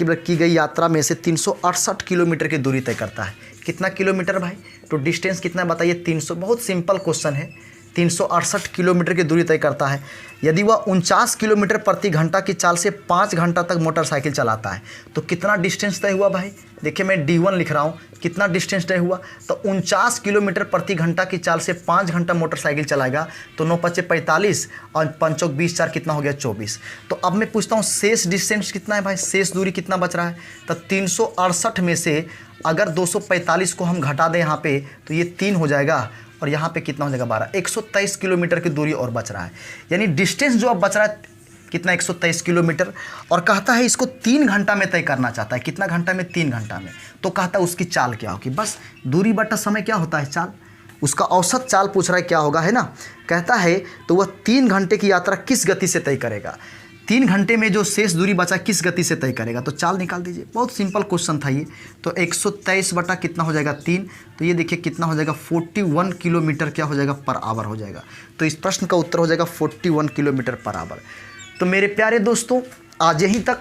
पर की गई यात्रा में से 368 किलोमीटर की दूरी तय करता है। कितना किलोमीटर भाई, तो डिस्टेंस कितना बताइए, 300। बहुत सिंपल क्वेश्चन है। 368 किलोमीटर की दूरी तय करता है। यदि वह 49 किलोमीटर प्रति घंटा की चाल से 5 घंटा तक मोटरसाइकिल चलाता है तो कितना डिस्टेंस तय हुआ भाई। देखिए मैं D1 लिख रहा हूँ, कितना डिस्टेंस तय हुआ, तो 49 किलोमीटर प्रति घंटा की चाल से 5 घंटा मोटरसाइकिल चलाएगा तो 9 × 5 = 45 और 5 × 20 4 कितना हो गया 24। तो अब मैं पूछता हूँ शेष डिस्टेंस कितना है भाई, शेष दूरी कितना बच रहा है। तो 368 में से अगर 245 को हम घटा दें यहाँ पे तो ये 3 हो जाएगा और यहाँ पे कितना हो जाएगा 12, 123 किलोमीटर की दूरी और बच रहा है। यानी डिस्टेंस जो अब बच रहा है कितना, 123 किलोमीटर। और कहता है इसको 3 घंटा में तय करना चाहता है। कितना घंटा में, 3 घंटा में। तो कहता है उसकी चाल क्या होगी। बस दूरी बटा समय क्या होता है, चाल। उसका औसत चाल पूछ रहा है क्या होगा, है ना। कहता है तो वह 3 घंटे की यात्रा किस गति से तय करेगा। 3 घंटे में जो शेष दूरी बचा किस गति से तय करेगा, तो चाल निकाल दीजिए। बहुत सिंपल क्वेश्चन था ये। तो 123 बटा कितना हो जाएगा 3, तो ये देखिए कितना हो जाएगा 41 किलोमीटर क्या हो जाएगा पर आवर हो जाएगा। तो इस प्रश्न का उत्तर हो जाएगा 41 किलोमीटर पर आवर। तो मेरे प्यारे दोस्तों आज यहीं तक,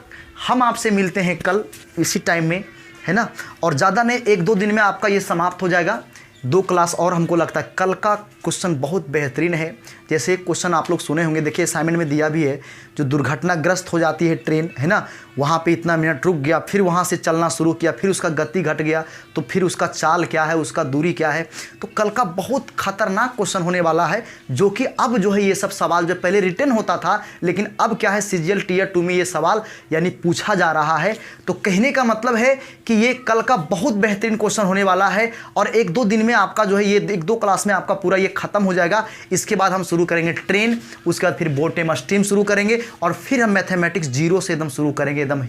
हम आपसे मिलते हैं कल इसी टाइम में, है ना। और ज़्यादा नहीं, 1-2 दिन में आपका ये समाप्त हो जाएगा। 2 क्लास और हमको लगता है। कल का क्वेश्चन बहुत बेहतरीन है। जैसे क्वेश्चन आप लोग सुने होंगे, देखिए असाइनमेंट में दिया भी है, जो दुर्घटनाग्रस्त हो जाती है ट्रेन, है ना, वहाँ पे इतना मिनट रुक गया, फिर वहाँ से चलना शुरू किया, फिर उसका गति घट गया, तो फिर उसका चाल क्या है, उसका दूरी क्या है। तो कल का बहुत खतरनाक क्वेश्चन होने वाला है, जो कि अब जो है ये सब सवाल जो पहले रिटन होता था, लेकिन अब क्या है CGL Tier 2 में ये सवाल यानी पूछा जा रहा है। तो कहने का मतलब है कि ये कल का बहुत बेहतरीन क्वेश्चन होने वाला है और 1-2 दिन में आपका जो है ये 1-2 क्लास में आपका पूरा ये खत्म हो जाएगा। इसके बाद हम शुरू करेंगे ट्रेन, उसके बाद फिर बोर्ड टेम स्ट्रीम शुरू करेंगे और फिर हम मैथमेटिक्स 0 से एकदम शुरू करेंगे, एकदम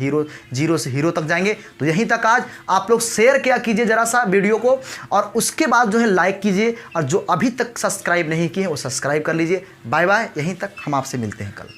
0 से हीरो तक जाएंगे। तो यहीं तक आज आप लोग शेयर क्या कीजिए जरा सा वीडियो को, और उसके बाद जो है लाइक कीजिए, और जो अभी तक सब्सक्राइब नहीं किए वो सब्सक्राइब कर लीजिए। बाय बाय, यहीं तक हम आपसे मिलते हैं कल।